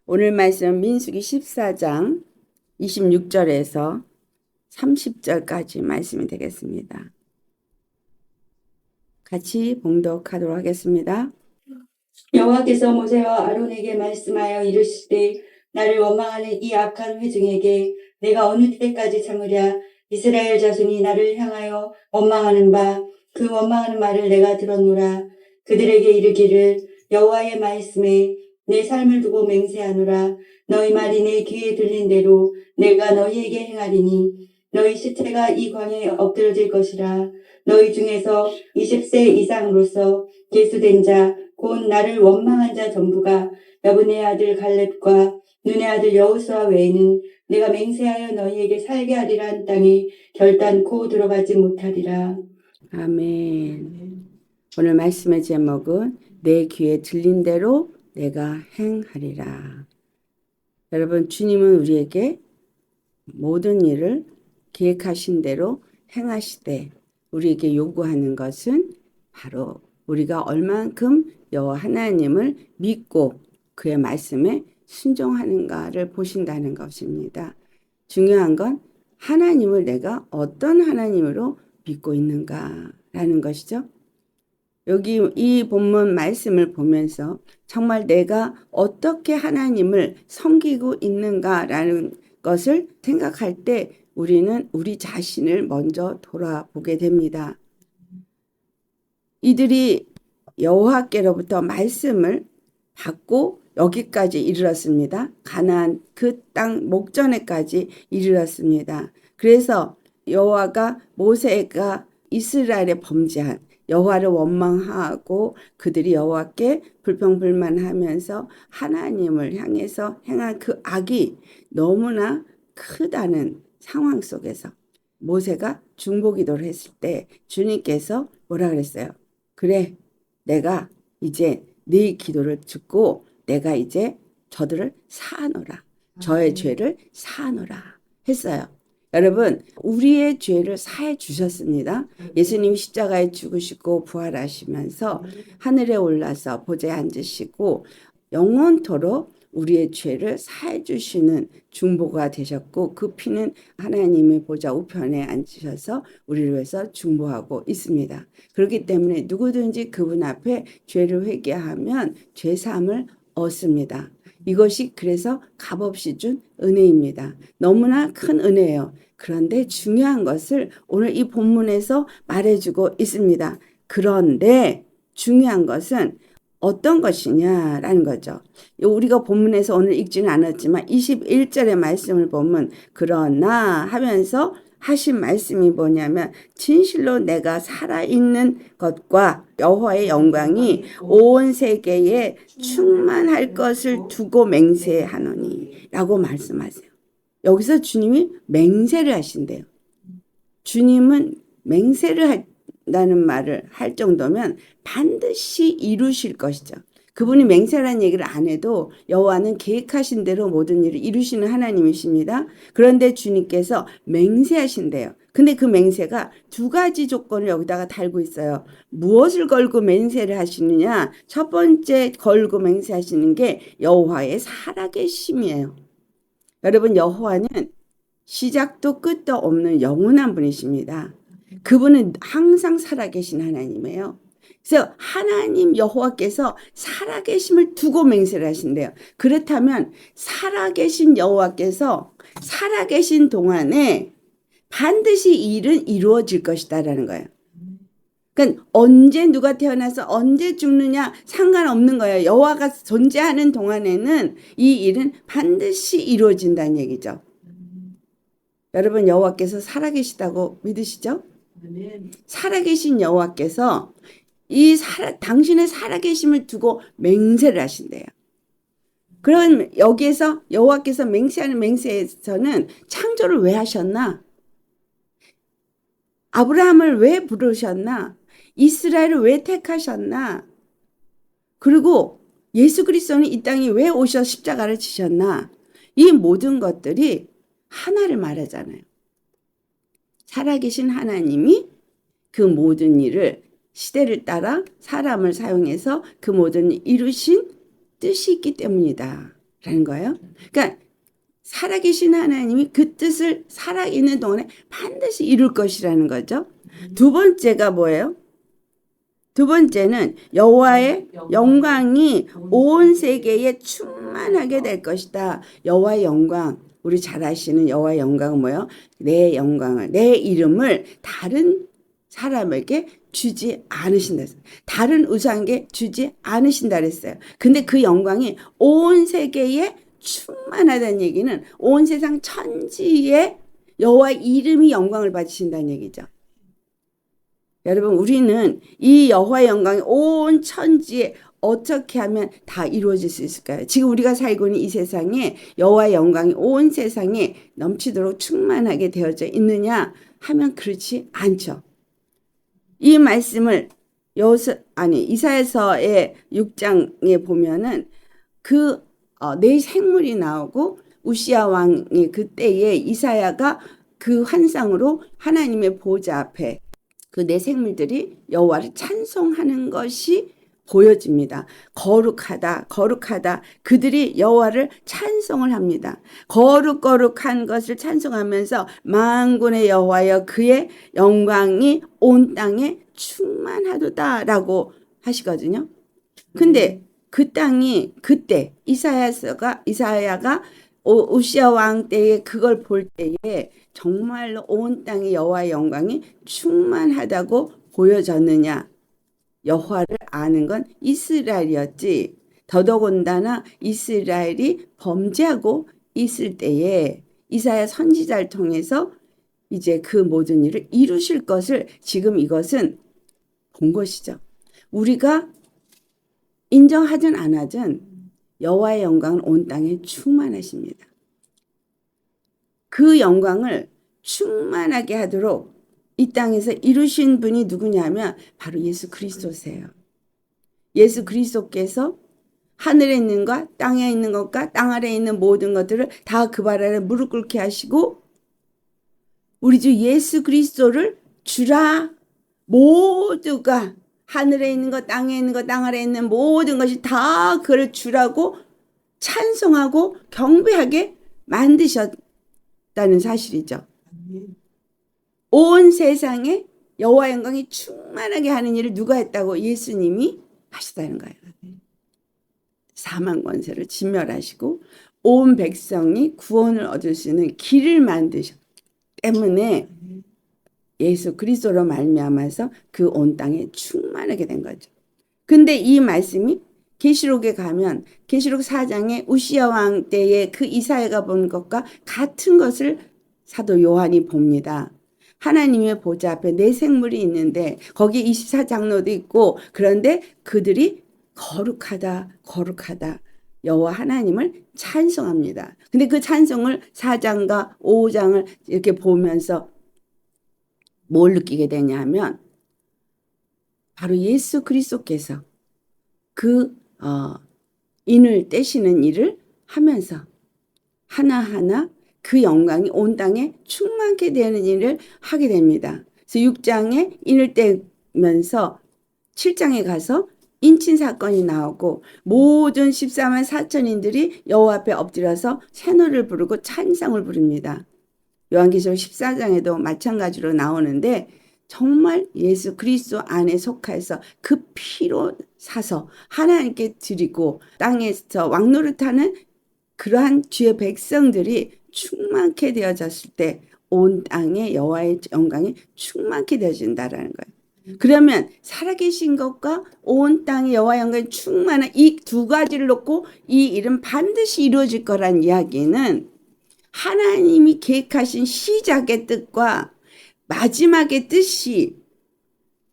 오늘 말씀 민수기 14장 26절에서 30절까지 말씀이 되겠습니다. 같이 봉독하도록 하겠습니다. 여호와께서 모세와 아론에게 말씀하여 이르시되 나를 원망하는 이 악한 회중에게 내가 어느 때까지 참으랴. 이스라엘 자손이 나를 향하여 원망하는 바 그 원망하는 말을 내가 들었노라. 그들에게 이르기를 여호와의 말씀에 내 삶을 두고 맹세하노라. 너희 말이 내 귀에 들린 대로 내가 너희에게 행하리니 너희 시체가 이 광야에 엎드러질 것이라. 너희 중에서 20세 이상으로서 계수된 자 곧 나를 원망한 자 전부가 여분의 아들 갈렙과 눈의 아들 여호수아 외에는 내가 맹세하여 너희에게 살게 하리란 땅에 결단코 들어가지 못하리라. 아멘. 오늘 말씀의 제목은 내 귀에 들린 대로 내가 행하리라. 여러분, 주님은 우리에게 모든 일을 계획하신 대로 행하시되 우리에게 요구하는 것은 바로 우리가 얼만큼 여호와 하나님을 믿고 그의 말씀에 순종하는가를 보신다는 것입니다. 중요한 건 하나님을 내가 어떤 하나님으로 믿고 있는가라는 것이죠. 여기 이 본문 말씀을 보면서 정말 내가 어떻게 하나님을 섬기고 있는가라는 것을 생각할 때 우리는 우리 자신을 먼저 돌아보게 됩니다. 이들이 여호와께로부터 말씀을 받고 여기까지 이르렀습니다. 가나안 그 땅 목전에까지 이르렀습니다. 그래서 여호와가 모세가 이스라엘에 범죄한 여호와를 원망하고 그들이 여호와께 불평불만하면서 하나님을 향해서 행한 그 악이 너무나 크다는 상황 속에서 모세가 중보기도를 했을 때 주님께서 뭐라 그랬어요? 그래, 내가 이제 네 기도를 듣고 내가 이제 저들을 사하노라. 저의 죄를 사하노라 했어요. 여러분, 우리의 죄를 사해 주셨습니다. 예수님이 십자가에 죽으시고 부활하시면서 하늘에 올라서 보좌에 앉으시고 영원토록 우리의 죄를 사해 주시는 중보가 되셨고 그 피는 하나님의 보좌 우편에 앉으셔서 우리를 위해서 중보하고 있습니다. 그렇기 때문에 누구든지 그분 앞에 죄를 회개하면 죄사함을 얻습니다. 이것이 그래서 값없이 준 은혜입니다. 너무나 큰 은혜예요. 그런데 중요한 것을 오늘 이 본문에서 말해주고 있습니다. 그런데 중요한 것은 어떤 것이냐라는 거죠. 우리가 본문에서 오늘 읽지는 않았지만 21절의 말씀을 보면 그러나 하면서 하신 말씀이 뭐냐면 진실로 내가 살아있는 것과 여호와의 영광이 온 세계에 충만할 것을 두고 맹세하노니 라고 말씀하세요. 여기서 주님이 맹세를 하신대요. 주님은 맹세를 한다는 말을 할 정도면 반드시 이루실 것이죠. 그분이 맹세라는 얘기를 안 해도 여호와는 계획하신 대로 모든 일을 이루시는 하나님이십니다. 그런데 주님께서 맹세하신대요. 근데 그 맹세가 두 가지 조건을 여기다가 달고 있어요. 무엇을 걸고 맹세를 하시느냐? 첫 번째 걸고 맹세하시는 게 여호와의 살아계심이에요. 여러분, 여호와는 시작도 끝도 없는 영원한 분이십니다. 그분은 항상 살아계신 하나님이에요. 그래서 하나님 여호와께서 살아계심을 두고 맹세를 하신대요. 그렇다면 살아계신 여호와께서 살아계신 동안에 반드시 이 일은 이루어질 것이다라는 거예요. 그러니까 언제 누가 태어나서 언제 죽느냐 상관없는 거예요. 여호와가 존재하는 동안에는 이 일은 반드시 이루어진다는 얘기죠. 여러분, 여호와께서 살아계시다고 믿으시죠? 살아계신 여호와께서 당신의 살아계심을 두고 맹세를 하신대요. 그럼 여기에서 여호와께서 맹세하는 맹세에서는 창조를 왜 하셨나? 아브라함을 왜 부르셨나? 이스라엘을 왜 택하셨나? 그리고 예수 그리스도는 이 땅에 왜 오셔 십자가를 지셨나? 이 모든 것들이 하나를 말하잖아요. 살아계신 하나님이 그 모든 일을 시대를 따라 사람을 사용해서 그 모든 일을 이루신 뜻이 있기 때문이다. 라는 거예요. 그러니까 살아계신 하나님이 그 뜻을 살아있는 동안에 반드시 이룰 것이라는 거죠. 두 번째가 뭐예요? 두 번째는 여호와의 영광이 온 세계에 충만하게 될 것이다. 여호와의 영광, 우리 잘 아시는 여호와의 영광은 뭐예요? 내 영광을, 내 이름을 다른 사람에게 주지 않으신다. 다른 우상에게 주지 않으신다 그랬어요. 근데 그 영광이 온 세계에 충만하다는 얘기는 온 세상 천지에 여호와의 이름이 영광을 받으신다는 얘기죠. 여러분, 우리는 이 여호와의 영광이 온 천지에 어떻게 하면 다 이루어질 수 있을까요? 지금 우리가 살고 있는 이 세상에 여호와의 영광이 온 세상에 넘치도록 충만하게 되어져 있느냐 하면 그렇지 않죠. 이 말씀을 이사야서의 6장에 보면은 네 생물이 나오고 우시야 왕의 그때에 이사야가 그 환상으로 하나님의 보좌 앞에 그 네 생물들이 여호와를 찬송하는 것이 보여집니다. 거룩하다, 거룩하다. 그들이 여호와를 찬송을 합니다. 거룩한 것을 찬송하면서 만군의 여호와여 그의 영광이 온 땅에 충만하도다라고 하시거든요. 근데 그 땅이 그때 이사야가 우시야 왕 때에 그걸 볼 때에 정말로 온 땅에 여호와의 영광이 충만하다고 보여졌느냐? 여호와를 아는 건 이스라엘이었지. 더더군다나 이스라엘이 범죄하고 있을 때에 이사야 선지자를 통해서 이제 그 모든 일을 이루실 것을 지금 이것은 본 것이죠. 우리가 인정하든 안 하든 여호와의 영광은 온 땅에 충만하십니다. 그 영광을 충만하게 하도록 이 땅에서 이루신 분이 누구냐면 바로 예수 그리스도세요. 예수 그리스도께서 하늘에 있는 것, 땅에 있는 것과 땅 아래에 있는 모든 것들을 다 그 발 아래 무릎 꿇게 하시고 우리 주 예수 그리스도를 주라. 모두가 하늘에 있는 것, 땅에 있는 것, 땅 아래에 있는 모든 것이 다 그를 주라고 찬송하고 경배하게 만드셨다는 사실이죠. 온 세상에 여호와 영광이 충만하게 하는 일을 누가 했다고? 예수님이 하셨다는 거예요. 사망 권세를 진멸하시고 온 백성이 구원을 얻을 수 있는 길을 만드셨기 때문에 예수 그리스도로 말미암아서 그 온 땅에 충만하게 된 거죠. 근데 이 말씀이 계시록에 가면 계시록 4장에 우시야 왕 때에 그 이사야가 본 것과 같은 것을 사도 요한이 봅니다. 하나님의 보좌 앞에 네 생물이 있는데 거기 24장로도 있고 그런데 그들이 거룩하다 거룩하다 여호와 하나님을 찬송합니다. 근데 그 찬송을 4장과 5장을 이렇게 보면서 뭘 느끼게 되냐면 바로 예수 그리스도께서 그 인을 떼시는 일을 하면서 하나하나 그 영광이 온 땅에 충만케 되는 일을 하게 됩니다. 그래서 6장에 인을 떼면서 7장에 가서 인친 사건이 나오고 모든 14만 4천인들이 여호와 앞에 엎드려서 새노를 부르고 찬송을 부릅니다. 요한계시록 14장에도 마찬가지로 나오는데 정말 예수 그리스도 안에 속해서 그 피로 사서 하나님께 드리고 땅에서 왕노릇하는 그러한 주의 백성들이 충만케 되어졌을 때 온 땅에 여호와의 영광이 충만케 되어진다라는 거예요. 그러면 살아계신 것과 온 땅에 여호와의 영광이 충만한 이 두 가지를 놓고 이 일은 반드시 이루어질 거란 이야기는 하나님이 계획하신 시작의 뜻과 마지막의 뜻이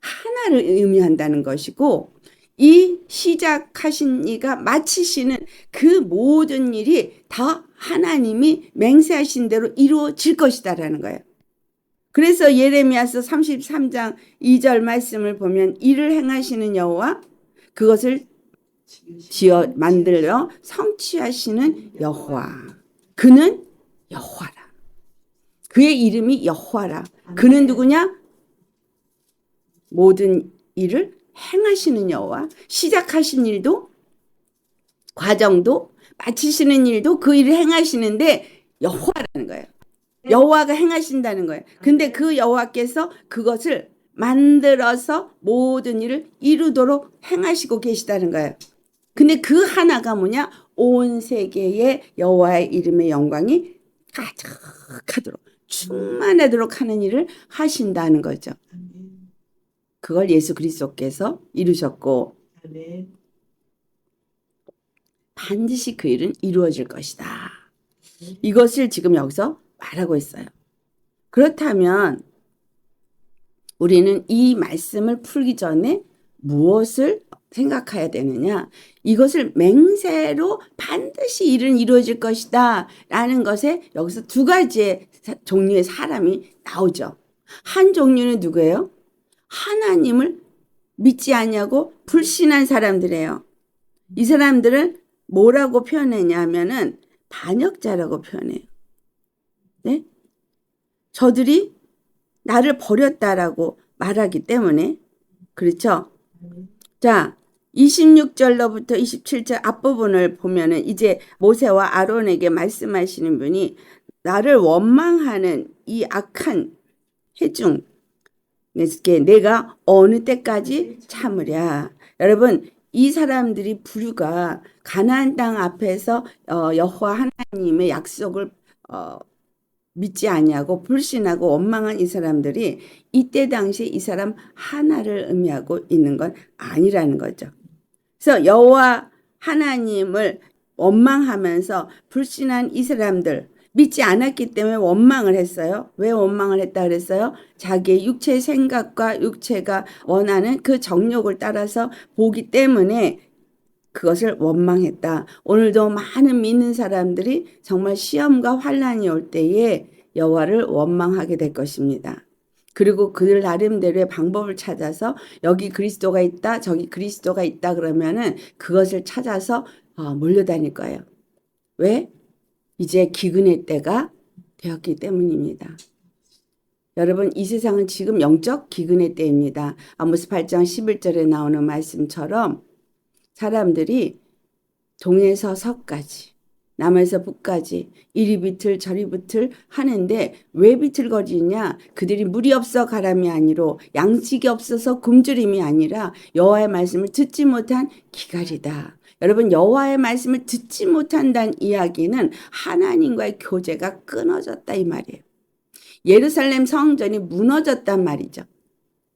하나를 의미한다는 것이고 이 시작하신 이가 마치시는 그 모든 일이 다 하나님이 맹세하신 대로 이루어질 것이다라는 거예요. 그래서 예레미야서 33장 2절 말씀을 보면 이를 행하시는 여호와 그것을 지어 만들어 성취하시는 여호와 그는 여호와라. 그의 이름이 여호와라. 그는 누구냐? 모든 일을 행하시는 여호와. 시작하신 일도 과정도 마치시는 일도 그 일을 행하시는데 여호와라는 거예요. 여호와가 행하신다는 거예요. 근데 그 여호와께서 그것을 만들어서 모든 일을 이루도록 행하시고 계시다는 거예요. 근데 그 하나가 뭐냐? 온 세계에 여호와의 이름의 영광이 가득하도록 충만하도록 하는 일을 하신다는 거죠. 그걸 예수 그리스도께서 이루셨고 반드시 그 일은 이루어질 것이다. 이것을 지금 여기서 말하고 있어요. 그렇다면 우리는 이 말씀을 풀기 전에 무엇을 생각해야 되느냐? 이것을 맹세로 반드시 일은 이루어질 것이다 라는 것에 여기서 두 가지의 종류의 사람이 나오죠. 한 종류는 누구예요? 하나님을 믿지 않냐고 불신한 사람들이에요. 이 사람들은 뭐라고 표현했냐면은 반역자라고 표현해요. 네? 저들이 나를 버렸다라고 말하기 때문에 그렇죠? 자, 26절로부터 27절 앞부분을 보면은 이제 모세와 아론에게 말씀하시는 분이 나를 원망하는 이 악한 해중 내가 어느 때까지 참으랴. 여러분 이 사람들이 부류가 가나안 땅 앞에서 여호와 하나님의 약속을 믿지 아니하고 불신하고 원망한 이 사람들이 이때 당시에 이 사람 하나를 의미하고 있는 건 아니라는 거죠. 그래서 여호와 하나님을 원망하면서 불신한 이 사람들 믿지 않았기 때문에 원망을 했어요. 왜 원망을 했다 그랬어요? 자기의 육체의 생각과 육체가 원하는 그 정욕을 따라서 보기 때문에 그것을 원망했다. 오늘도 많은 믿는 사람들이 정말 시험과 환난이 올 때에 여호와를 원망하게 될 것입니다. 그리고 그들 나름대로의 방법을 찾아서 여기 그리스도가 있다, 저기 그리스도가 있다 그러면은 그것을 찾아서 몰려다닐 거예요. 왜? 이제 기근의 때가 되었기 때문입니다. 여러분 이 세상은 지금 영적 기근의 때입니다. 아모스 8장 11절에 나오는 말씀처럼 사람들이 동에서 서까지 남에서 북까지 이리 비틀 저리 비틀 하는데 왜 비틀거리냐? 그들이 물이 없어 가람이 아니로 양식이 없어서 굶주림이 아니라 여호와의 말씀을 듣지 못한 기갈이다. 여러분 여호와의 말씀을 듣지 못한다는 이야기는 하나님과의 교제가 끊어졌다 이 말이에요. 예루살렘 성전이 무너졌단 말이죠.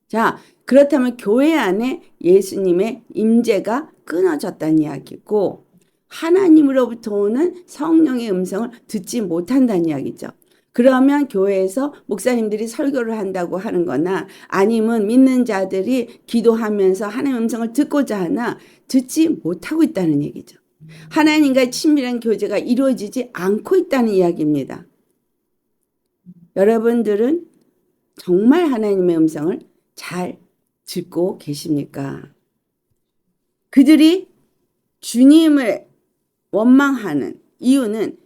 자, 그렇다면 교회 안에 예수님의 임재가 끊어졌다는 이야기고 하나님으로부터 오는 성령의 음성을 듣지 못한다는 이야기죠. 그러면 교회에서 목사님들이 설교를 한다고 하는 거나 아니면 믿는 자들이 기도하면서 하나님의 음성을 듣고자 하나 듣지 못하고 있다는 얘기죠. 하나님과의 친밀한 교제가 이루어지지 않고 있다는 이야기입니다. 여러분들은 정말 하나님의 음성을 잘 듣고 계십니까? 그들이 주님을 원망하는 이유는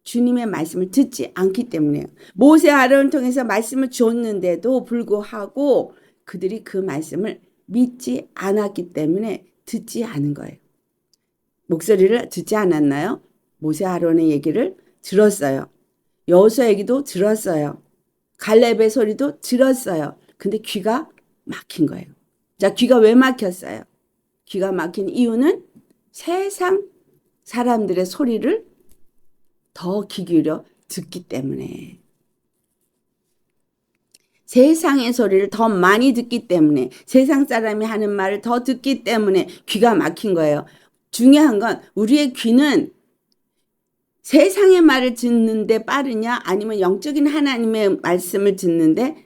주님의 말씀을 듣지 않기 때문이에요. 모세 아론을 통해서 말씀을 줬는데도 불구하고 그들이 그 말씀을 믿지 않았기 때문에 듣지 않은 거예요. 목소리를 듣지 않았나요? 모세 아론의 얘기를 들었어요. 여호수아 얘기도 들었어요. 갈렙의 소리도 들었어요. 근데 귀가 막힌 거예요. 자, 귀가 왜 막혔어요? 귀가 막힌 이유는 세상 사람들의 소리를 더 귀 기울여 듣기 때문에 세상의 소리를 더 많이 듣기 때문에 세상 사람이 하는 말을 더 듣기 때문에 귀가 막힌 거예요. 중요한 건 우리의 귀는 세상의 말을 듣는데 빠르냐 아니면 영적인 하나님의 말씀을 듣는데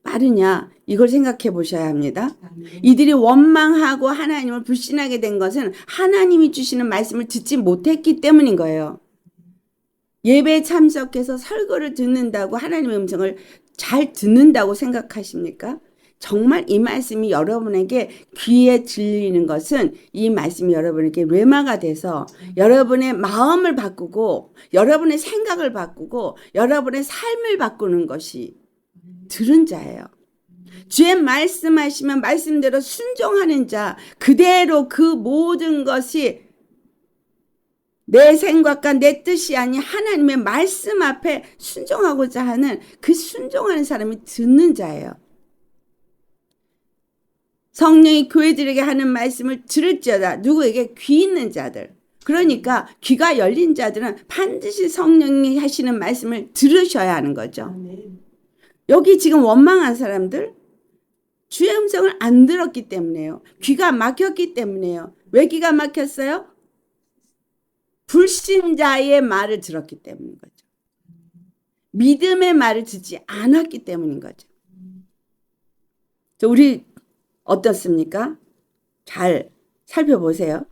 빠르냐 이걸 생각해 보셔야 합니다. 이들이 원망하고 하나님을 불신하게 된 것은 하나님이 주시는 말씀을 듣지 못했기 때문인 거예요. 예배에 참석해서 설교를 듣는다고 하나님의 음성을 잘 듣는다고 생각하십니까? 정말 이 말씀이 여러분에게 귀에 들리는 것은 이 말씀이 여러분에게 뇌마가 돼서 여러분의 마음을 바꾸고 여러분의 생각을 바꾸고 여러분의 삶을 바꾸는 것이 들은 자예요. 주의 말씀하시면 말씀대로 순종하는 자 그대로 그 모든 것이 내 생각과 내 뜻이 아닌 하나님의 말씀 앞에 순종하고자 하는 그 순종하는 사람이 듣는 자예요. 성령이 교회들에게 하는 말씀을 들을지어다. 누구에게? 귀 있는 자들. 그러니까 귀가 열린 자들은 반드시 성령이 하시는 말씀을 들으셔야 하는 거죠. 여기 지금 원망한 사람들, 주의 음성을 안 들었기 때문에요. 귀가 막혔기 때문에요. 왜 귀가 막혔어요? 불신자의 말을 들었기 때문인 거죠. 믿음의 말을 듣지 않았기 때문인 거죠. 우리 어떻습니까? 잘 살펴보세요.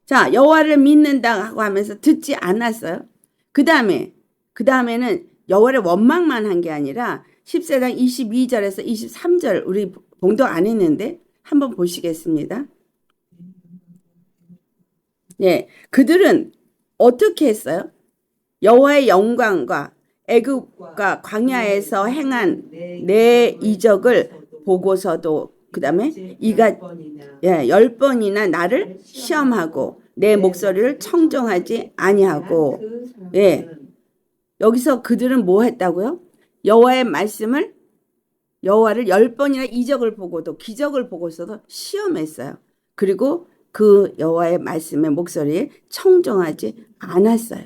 자, 여호와를 믿는다고 하면서 듣지 않았어요. 그 다음에는 여호와를 원망만 한 게 아니라 10세당 22절에서 23절 우리 봉독 안 했는데 한번 보시겠습니다. 예, 그들은 어떻게 했어요? 여호와의 영광과 애굽과 광야에서 행한 내 이적을 보고서도 그 다음에 이가 10번이나 나를 시험하고 내 목소리를 청종하지 아니하고 여기서 그들은 뭐 했다고요? 여호와의 말씀을 여호와를 10번이나 이적을 보고도 기적을 보고서도 시험했어요. 그리고 그 여호와의 말씀의 목소리에 청종하지 않았어요.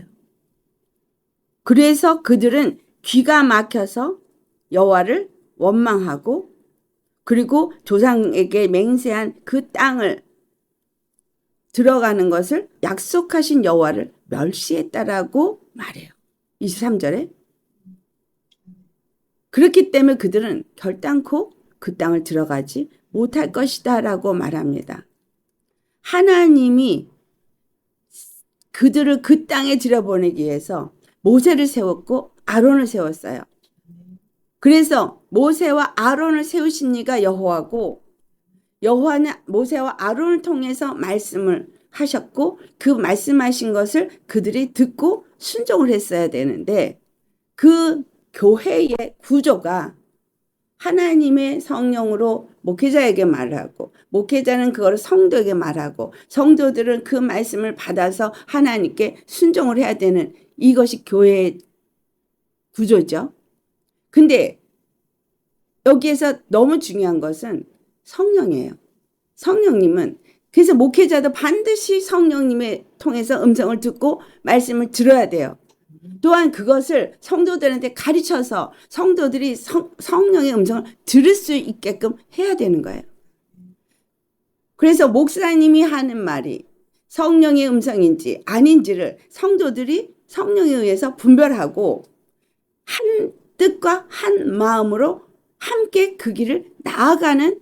그래서 그들은 귀가 막혀서 여호와를 원망하고 그리고 조상에게 맹세한 그 땅을 들어가는 것을 약속하신 여호와를 멸시했다라고 말해요. 23절에. 그렇기 때문에 그들은 결단코 그 땅을 들어가지 못할 것이다 라고 말합니다. 하나님이 그들을 그 땅에 들여보내기 위해서 모세를 세웠고 아론을 세웠어요. 그래서 모세와 아론을 세우신 이가 여호와고 여호와는 모세와 아론을 통해서 말씀을 하셨고 그 말씀하신 것을 그들이 듣고 순종을 했어야 되는데 그 교회의 구조가 하나님의 성령으로 목회자에게 말하고 목회자는 그걸 성도에게 말하고 성도들은 그 말씀을 받아서 하나님께 순종을 해야 되는 이것이 교회의 구조죠. 근데 여기에서 너무 중요한 것은 성령이에요. 성령님은 그래서 목회자도 반드시 성령님의 통해서 음성을 듣고 말씀을 들어야 돼요. 또한 그것을 성도들한테 가르쳐서 성도들이 성령의 음성을 들을 수 있게끔 해야 되는 거예요. 그래서 목사님이 하는 말이 성령의 음성인지 아닌지를 성도들이 성령에 의해서 분별하고 한 뜻과 한 마음으로 함께 그 길을 나아가는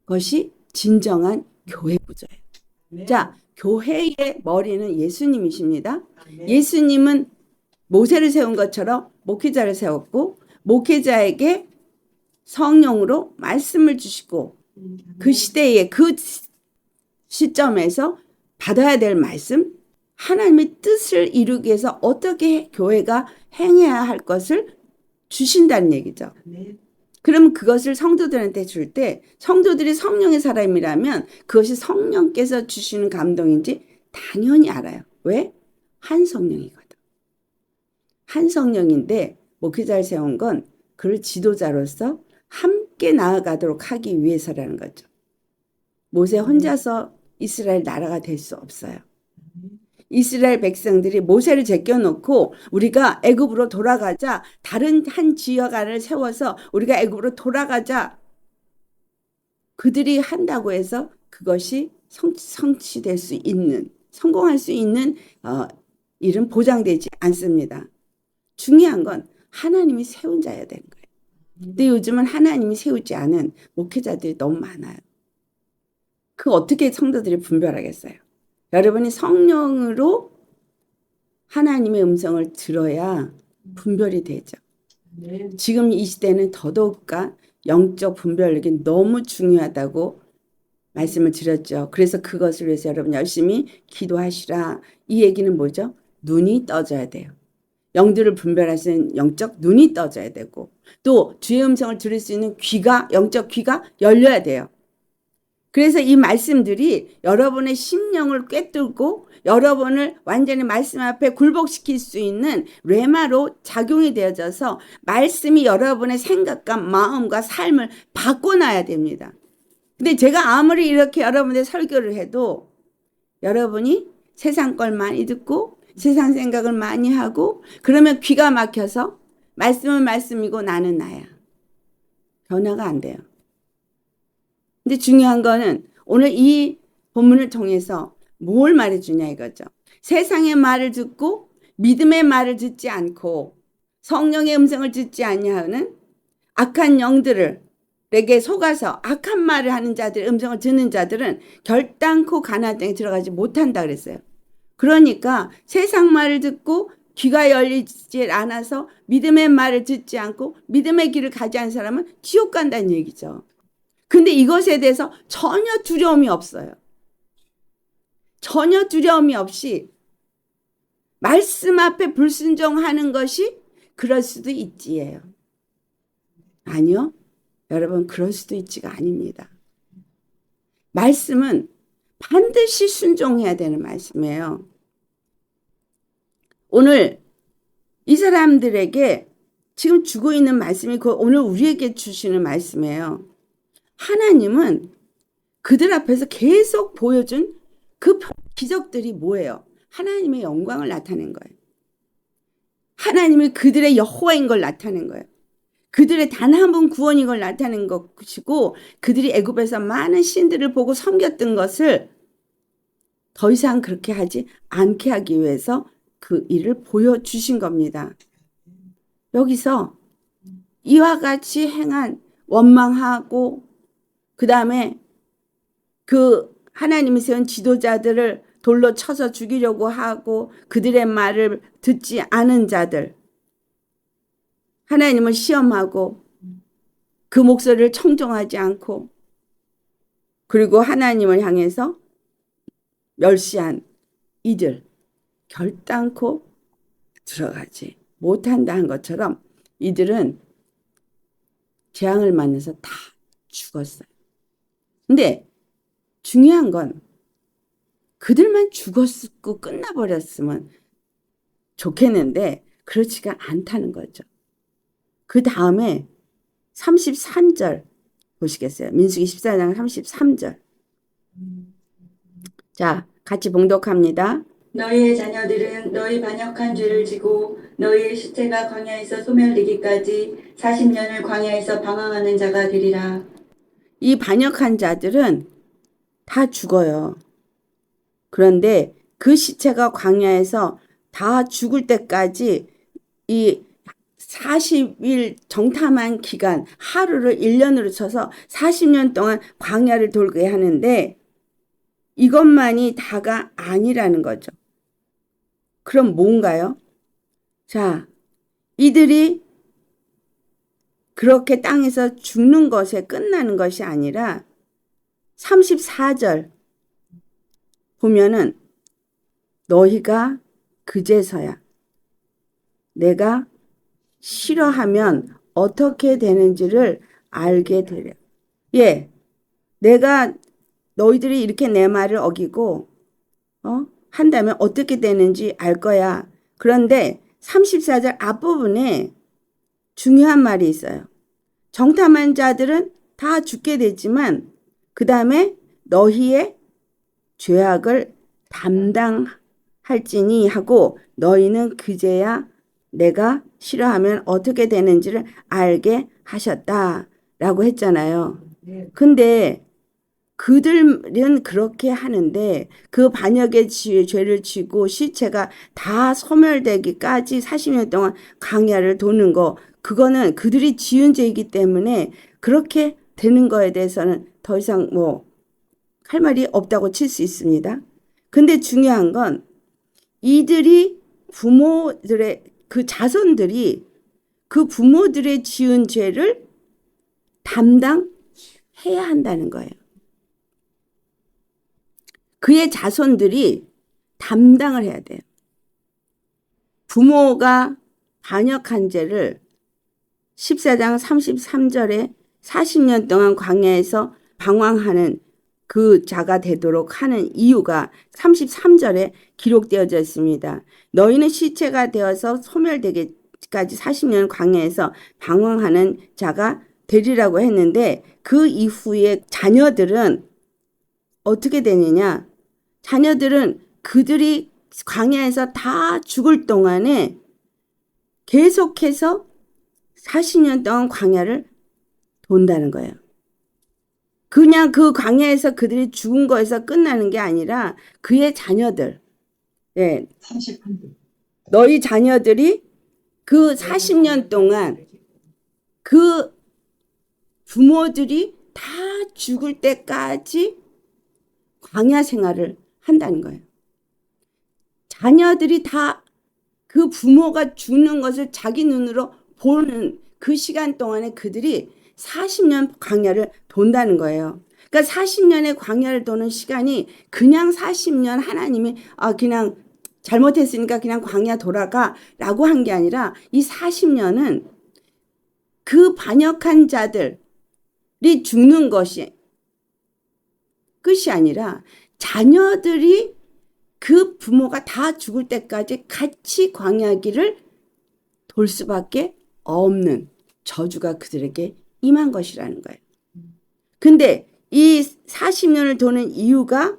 것이 진정한 교회 구조예요. 네. 자, 교회의 머리는 예수님이십니다. 네. 예수님은 모세를 세운 것처럼 목회자를 세웠고 목회자에게 성령으로 말씀을 주시고 그 시대에 그 시점에서 받아야 될 말씀, 하나님의 뜻을 이루기 위해서 어떻게 교회가 행해야 할 것을 주신다는 얘기죠. 네. 그러면 그것을 성도들한테 줄 때 성도들이 성령의 사람이라면 그것이 성령께서 주시는 감동인지 당연히 알아요. 왜? 한 성령이거든. 한 성령인데 목회자를 세운 건 그를 지도자로서 함께 나아가도록 하기 위해서라는 거죠. 모세 혼자서 이스라엘 나라가 될 수 없어요. 이스라엘 백성들이 모세를 제껴놓고 우리가 애굽으로 돌아가자, 다른 한 지역안을 세워서 우리가 애굽으로 돌아가자, 그들이 한다고 해서 그것이 성취될 수 있는, 성공할 수 있는 일은 보장되지 않습니다. 중요한 건 하나님이 세운 자여야 되는 거예요. 근데 요즘은 하나님이 세우지 않은 목회자들이 너무 많아요. 그 어떻게 성도들이 분별하겠어요? 여러분이 성령으로 하나님의 음성을 들어야 분별이 되죠. 지금 이 시대는 더더욱가 영적 분별력이 너무 중요하다고 말씀을 드렸죠. 그래서 그것을 위해서 여러분 열심히 기도하시라. 이 얘기는 뭐죠? 눈이 떠져야 돼요. 영들을 분별할 수 있는 영적 눈이 떠져야 되고 또 주의 음성을 들을 수 있는 귀가, 영적 귀가 열려야 돼요. 그래서 이 말씀들이 여러분의 심령을 꿰뚫고 여러분을 완전히 말씀 앞에 굴복시킬 수 있는 레마로 작용이 되어져서 말씀이 여러분의 생각과 마음과 삶을 바꿔놔야 됩니다. 근데 제가 아무리 이렇게 여러분의 설교를 해도 여러분이 세상 걸 많이 듣고 세상 생각을 많이 하고 그러면 귀가 막혀서 말씀은 말씀이고 나는 나야. 변화가 안 돼요. 근데 중요한 거는 오늘 이 본문을 통해서 뭘 말해주냐 이거죠. 세상의 말을 듣고 믿음의 말을 듣지 않고 성령의 음성을 듣지 아니하는 악한 영들에게 속아서 악한 말을 하는 자들의 음성을 듣는 자들은 결단코 가나안 땅에 들어가지 못한다 그랬어요. 그러니까 세상 말을 듣고 귀가 열리지 않아서 믿음의 말을 듣지 않고 믿음의 길을 가지 않은 사람은 지옥 간다는 얘기죠. 근데 이것에 대해서 전혀 두려움이 없어요. 전혀 두려움이 없이 말씀 앞에 불순종하는 것이 그럴 수도 있지예요. 아니요. 여러분 그럴 수도 있지가 아닙니다. 말씀은 반드시 순종해야 되는 말씀이에요. 오늘 이 사람들에게 지금 주고 있는 말씀이 오늘 우리에게 주시는 말씀이에요. 하나님은 그들 앞에서 계속 보여준 그 기적들이 뭐예요? 하나님의 영광을 나타낸 거예요. 하나님이 그들의 여호와인 걸 나타낸 거예요. 그들의 단 한 분 구원인 걸 나타낸 것이고 그들이 애굽에서 많은 신들을 보고 섬겼던 것을 더 이상 그렇게 하지 않게 하기 위해서 그 일을 보여주신 겁니다. 여기서 이와 같이 행한 원망하고 그 다음에 그 하나님이 세운 지도자들을 돌로 쳐서 죽이려고 하고 그들의 말을 듣지 않은 자들, 하나님을 시험하고 그 목소리를 청종하지 않고 그리고 하나님을 향해서 멸시한 이들 결단코 들어가지 못한다는 것처럼 이들은 재앙을 만나서 다 죽었어요. 근데 중요한 건 그들만 죽었고 끝나버렸으면 좋겠는데 그렇지가 않다는 거죠. 그 다음에 33절 보시겠어요? 민수기 14장 33절. 자, 같이 봉독합니다. 너희의 자녀들은 너희 반역한 죄를 지고 너희의 시체가 광야에서 소멸되기까지 40년을 광야에서 방황하는 자가 되리라. 이 반역한 자들은 다 죽어요. 그런데 그 시체가 광야에서 다 죽을 때까지 이 40일 정탐한 기간, 하루를 1년으로 쳐서 40년 동안 광야를 돌게 하는데 이것만이 다가 아니라는 거죠. 그럼 뭔가요? 자, 이들이 그렇게 땅에서 죽는 것에 끝나는 것이 아니라 34절 보면은 너희가 그제서야 내가 싫어하면 어떻게 되는지를 알게 되려. 예, 내가 너희들이 이렇게 내 말을 어기고 한다면 어떻게 되는지 알 거야. 그런데 34절 앞부분에 중요한 말이 있어요. 정탐한 자들은 다 죽게 되지만 그 다음에 너희의 죄악을 담당할지니 하고 너희는 그제야 내가 싫어하면 어떻게 되는지를 알게 하셨다라고 했잖아요. 근데 그들은 그렇게 하는데 그 반역의 죄를 지고 시체가 다 소멸되기까지 40년 동안 광야를 도는 거 그거는 그들이 지은 죄이기 때문에 그렇게 되는 거에 대해서는 더 이상 할 말이 없다고 칠 수 있습니다. 근데 중요한 건 이들이 부모들의 그 자손들이 그 부모들의 지은 죄를 담당해야 한다는 거예요. 그의 자손들이 담당을 해야 돼요. 부모가 반역한 죄를 14장 33절에 40년 동안 광야에서 방황하는 그 자가 되도록 하는 이유가 33절에 기록되어져 있습니다. 너희는 시체가 되어서 소멸되기까지 40년 광야에서 방황하는 자가 되리라고 했는데 그 이후에 자녀들은 어떻게 되느냐? 자녀들은 그들이 광야에서 다 죽을 동안에 계속해서 40년 동안 광야를 돈다는 거예요. 그냥 그 광야에서 그들이 죽은 거에서 끝나는 게 아니라 그의 자녀들, 예, 30분. 너희 자녀들이 그 40년 동안 그 부모들이 다 죽을 때까지 광야 생활을 한다는 거예요. 자녀들이 다 그 부모가 죽는 것을 자기 눈으로 보는 그 시간 동안에 그들이 40년 광야를 돈다는 거예요. 그러니까 40년의 광야를 도는 시간이 그냥 40년 하나님이 그냥 잘못했으니까 그냥 광야 돌아가라고 한 게 아니라 이 40년은 그 반역한 자들이 죽는 것이 끝이 아니라 자녀들이 그 부모가 다 죽을 때까지 같이 광야길을 돌 수밖에 없는 저주가 그들에게 임한 것이라는 거예요. 근데 이 40년을 도는 이유가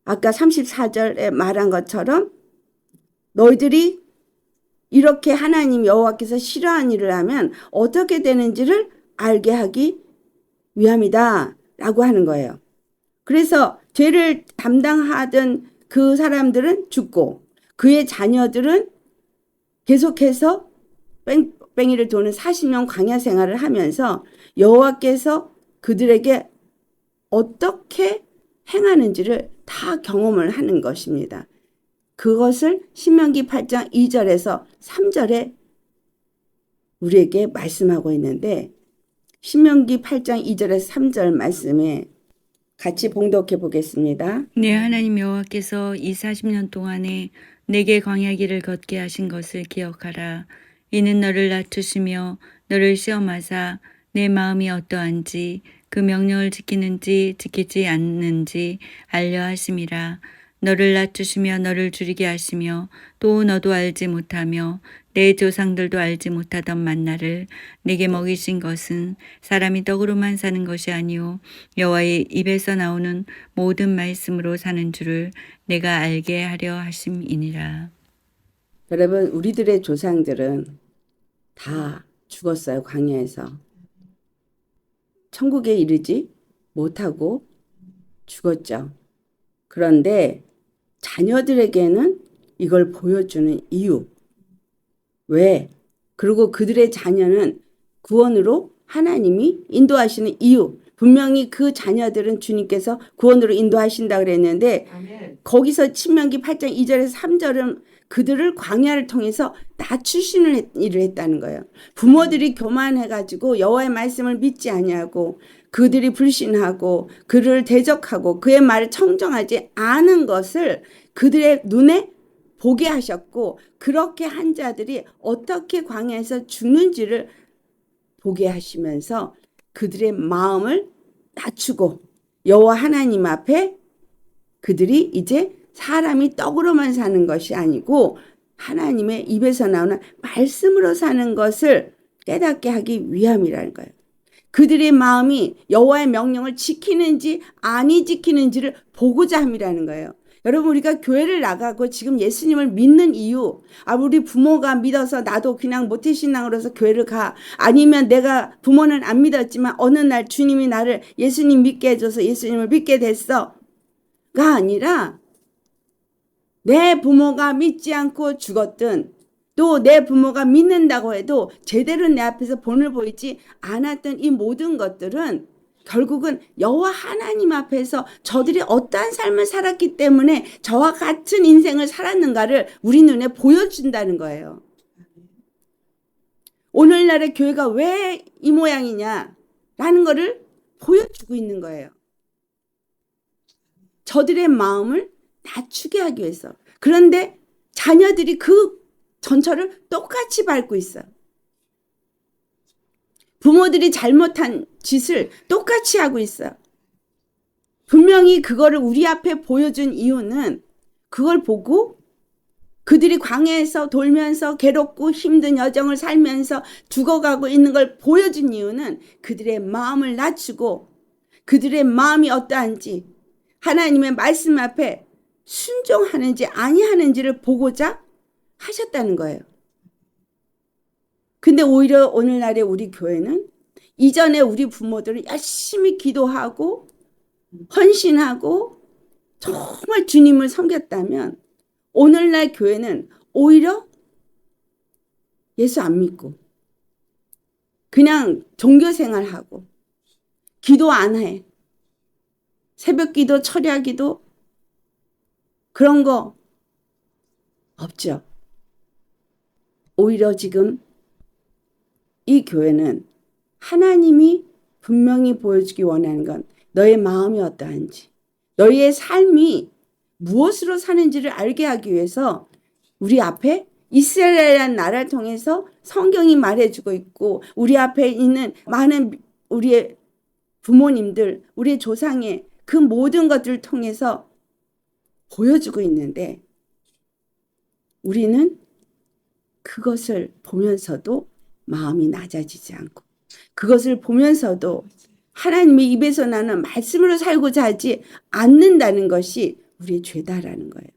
아까 34절에 말한 것처럼 너희들이 이렇게 하나님 여호와께서 싫어하는 일을 하면 어떻게 되는지를 알게 하기 위함이다 라고 하는 거예요. 그래서 죄를 담당하던 그 사람들은 죽고 그의 자녀들은 계속해서 뺑뺑이를 도는 40년 광야 생활을 하면서 여호와께서 그들에게 어떻게 행하는지를 다 경험을 하는 것입니다. 그것을 신명기 8장 2절에서 3절에 우리에게 말씀하고 있는데 신명기 8장 2절에서 3절 말씀에 같이 봉독해 보겠습니다. 내 하나님 여호와께서 이 40년 동안에 내게 광야길을 걷게 하신 것을 기억하라. 이는 너를 낮추시며 너를 시험하사 내 마음이 어떠한지 그 명령을 지키는지 지키지 않는지 알려 하심이라. 너를 낮추시며 너를 줄이게 하시며 또 너도 알지 못하며 내 조상들도 알지 못하던 만나를 내게 먹이신 것은 사람이 떡으로만 사는 것이 아니요 여호와의 입에서 나오는 모든 말씀으로 사는 줄을 내가 알게 하려 하심이니라. 여러분, 우리들의 조상들은 다 죽었어요, 광야에서. 천국에 이르지 못하고 죽었죠. 그런데 자녀들에게는 이걸 보여주는 이유. 왜? 그리고 그들의 자녀는 구원으로 하나님이 인도하시는 이유. 분명히 그 자녀들은 주님께서 구원으로 인도하신다 그랬는데 아멘. 거기서 신명기 8장 2절에서 3절은 그들을 광야를 통해서 낮추시는 일을 했다는 거예요. 부모들이 교만해가지고 여호와의 말씀을 믿지 아니하고 그들이 불신하고 그를 대적하고 그의 말을 청정하지 않은 것을 그들의 눈에 보게 하셨고 그렇게 한 자들이 어떻게 광야에서 죽는지를 보게 하시면서 그들의 마음을 낮추고 여호와 하나님 앞에 그들이 이제 사람이 떡으로만 사는 것이 아니고 하나님의 입에서 나오는 말씀으로 사는 것을 깨닫게 하기 위함이라는 거예요. 그들의 마음이 여호와의 명령을 지키는지 아니 지키는지를 보고자 함이라는 거예요. 여러분, 우리가 교회를 나가고 지금 예수님을 믿는 이유, 우리 부모가 믿어서 나도 그냥 모태신앙으로서 교회를 가. 아니면 내가 부모는 안 믿었지만 어느 날 주님이 나를 예수님 믿게 해줘서 예수님을 믿게 됐어. 가 아니라 내 부모가 믿지 않고 죽었든 또 내 부모가 믿는다고 해도 제대로 내 앞에서 본을 보이지 않았던 이 모든 것들은 결국은 여호와 하나님 앞에서 저들이 어떠한 삶을 살았기 때문에 저와 같은 인생을 살았는가를 우리 눈에 보여준다는 거예요. 오늘날의 교회가 왜 이 모양이냐라는 거를 보여주고 있는 거예요. 저들의 마음을 낮추게 하기 위해서. 그런데 자녀들이 그 전철을 똑같이 밟고 있어요. 부모들이 잘못한 짓을 똑같이 하고 있어요. 분명히 그거를 우리 앞에 보여준 이유는 그걸 보고 그들이 광야에서 돌면서 괴롭고 힘든 여정을 살면서 죽어가고 있는 걸 보여준 이유는 그들의 마음을 낮추고 그들의 마음이 어떠한지 하나님의 말씀 앞에 순종하는지 아니하는지를 보고자 하셨다는 거예요. 근데 오히려 오늘날의 우리 교회는 이전에 우리 부모들은 열심히 기도하고 헌신하고 정말 주님을 섬겼다면 오늘날 교회는 오히려 예수 안 믿고 그냥 종교생활하고 기도 안 해. 새벽 기도, 철야 기도 그런 거 없죠. 오히려 지금 이 교회는 하나님이 분명히 보여주기 원하는 건 너의 마음이 어떠한지, 너의 삶이 무엇으로 사는지를 알게 하기 위해서 우리 앞에 이스라엘이라는 나라를 통해서 성경이 말해주고 있고 우리 앞에 있는 많은 우리의 부모님들, 우리의 조상의 그 모든 것들을 통해서 보여주고 있는데 우리는 그것을 보면서도 마음이 낮아지지 않고 그것을 보면서도 하나님의 입에서 나는 말씀으로 살고자 하지 않는다는 것이 우리의 죄다라는 거예요.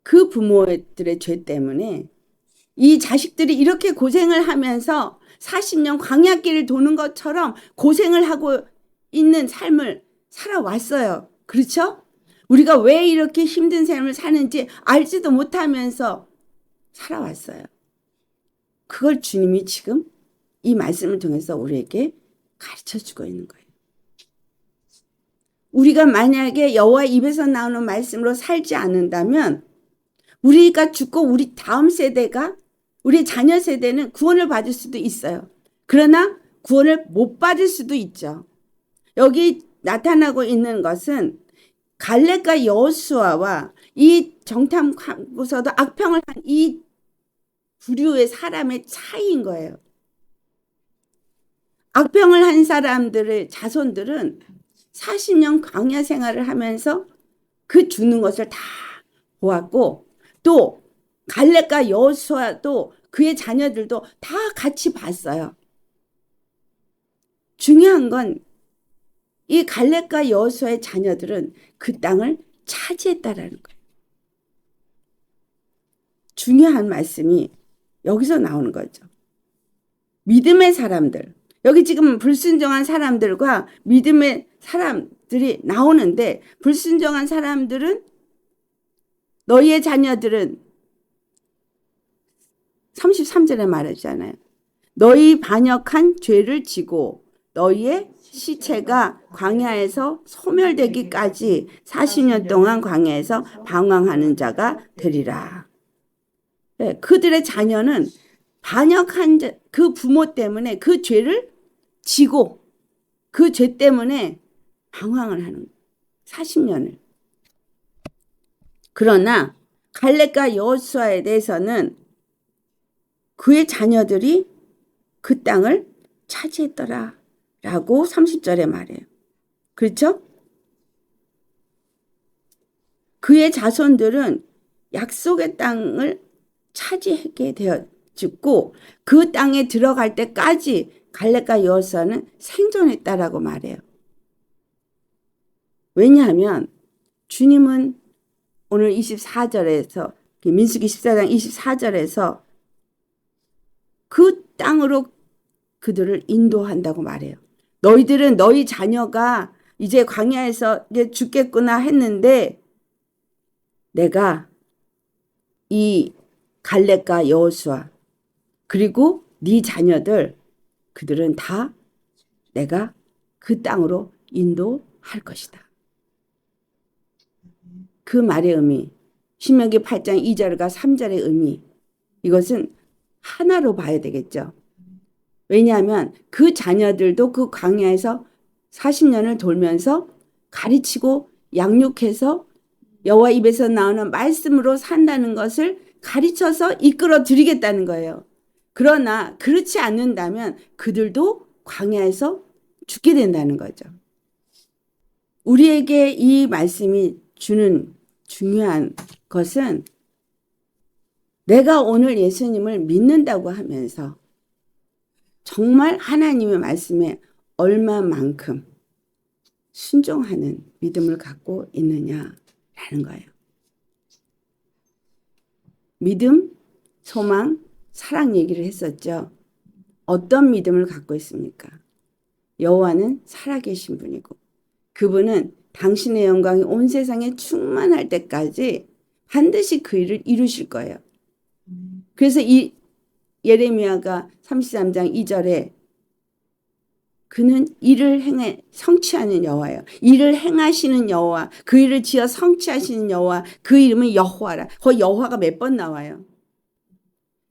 그 부모들의 죄 때문에 이 자식들이 이렇게 고생을 하면서 40년 광야길을 도는 것처럼 고생을 하고 있는 삶을 살아왔어요. 그렇죠? 우리가 왜 이렇게 힘든 삶을 사는지 알지도 못하면서 살아왔어요. 그걸 주님이 지금 이 말씀을 통해서 우리에게 가르쳐주고 있는 거예요. 우리가 만약에 여호와 입에서 나오는 말씀으로 살지 않는다면 우리가 죽고 우리 다음 세대가 우리 자녀 세대는 구원을 받을 수도 있어요. 그러나 구원을 못 받을 수도 있죠. 여기 나타나고 있는 것은 갈렙과 여호수아와 이 정탐하고서도 악평을 한 이 부류의 사람의 차이인 거예요. 악평을 한 사람들의 자손들은 40년 광야 생활을 하면서 그 주는 것을 다 보았고 또 갈렙과 여호수아도 그의 자녀들도 다 같이 봤어요. 중요한 건 이 갈렙과 여호수아의 자녀들은 그 땅을 차지했다라는 거예요. 중요한 말씀이 여기서 나오는 거죠. 믿음의 사람들, 여기 지금 불순종한 사람들과 믿음의 사람들이 나오는데 불순종한 사람들은 너희의 자녀들은 33절에 말하잖아요. 너희 반역한 죄를 지고 너희의 시체가 광야에서 소멸되기까지 40년 동안 광야에서 방황하는 자가 되리라. 네, 그들의 자녀는 반역한 그 부모 때문에 그 죄를 지고 그 죄 때문에 방황을 하는 40년을. 그러나 갈렙과 여호수아에 대해서는 그의 자녀들이 그 땅을 차지했더라 라고 30절에 말해요. 그렇죠? 그의 자손들은 약속의 땅을 차지하게 되어졌고 그 땅에 들어갈 때까지 갈렙과 여호수아는 생존했다라고 말해요. 왜냐하면 주님은 오늘 24절에서 민수기 14장 24절에서 그 땅으로 그들을 인도한다고 말해요. 너희들은 너희 자녀가 이제 광야에서 이제 죽겠구나 했는데 내가 이 갈렙과 여호수아 그리고 네 자녀들 그들은 다 내가 그 땅으로 인도할 것이다. 그 말의 의미 신명기 8장 2절과 3절의 의미 이것은 하나로 봐야 되겠죠. 왜냐하면 그 자녀들도 그 광야에서 40년을 돌면서 가르치고 양육해서 여호와 입에서 나오는 말씀으로 산다는 것을 가르쳐서 이끌어 드리겠다는 거예요. 그러나 그렇지 않는다면 그들도 광야에서 죽게 된다는 거죠. 우리에게 이 말씀이 주는 중요한 것은 내가 오늘 예수님을 믿는다고 하면서 정말 하나님의 말씀에 얼마만큼 순종하는 믿음을 갖고 있느냐라는 거예요. 믿음, 소망, 사랑 얘기를 했었죠. 어떤 믿음을 갖고 있습니까? 여호와는 살아계신 분이고 그분은 당신의 영광이 온 세상에 충만할 때까지 반드시 그 일을 이루실 거예요. 그래서 이 예레미야가 33장 2절에 그는 일을 행해 성취하는 여호와예요. 일을 행하시는 여호와, 그 일을 지어 성취하시는 여호와, 그 이름은 여호와라. 거기 여호와가 몇 번 나와요.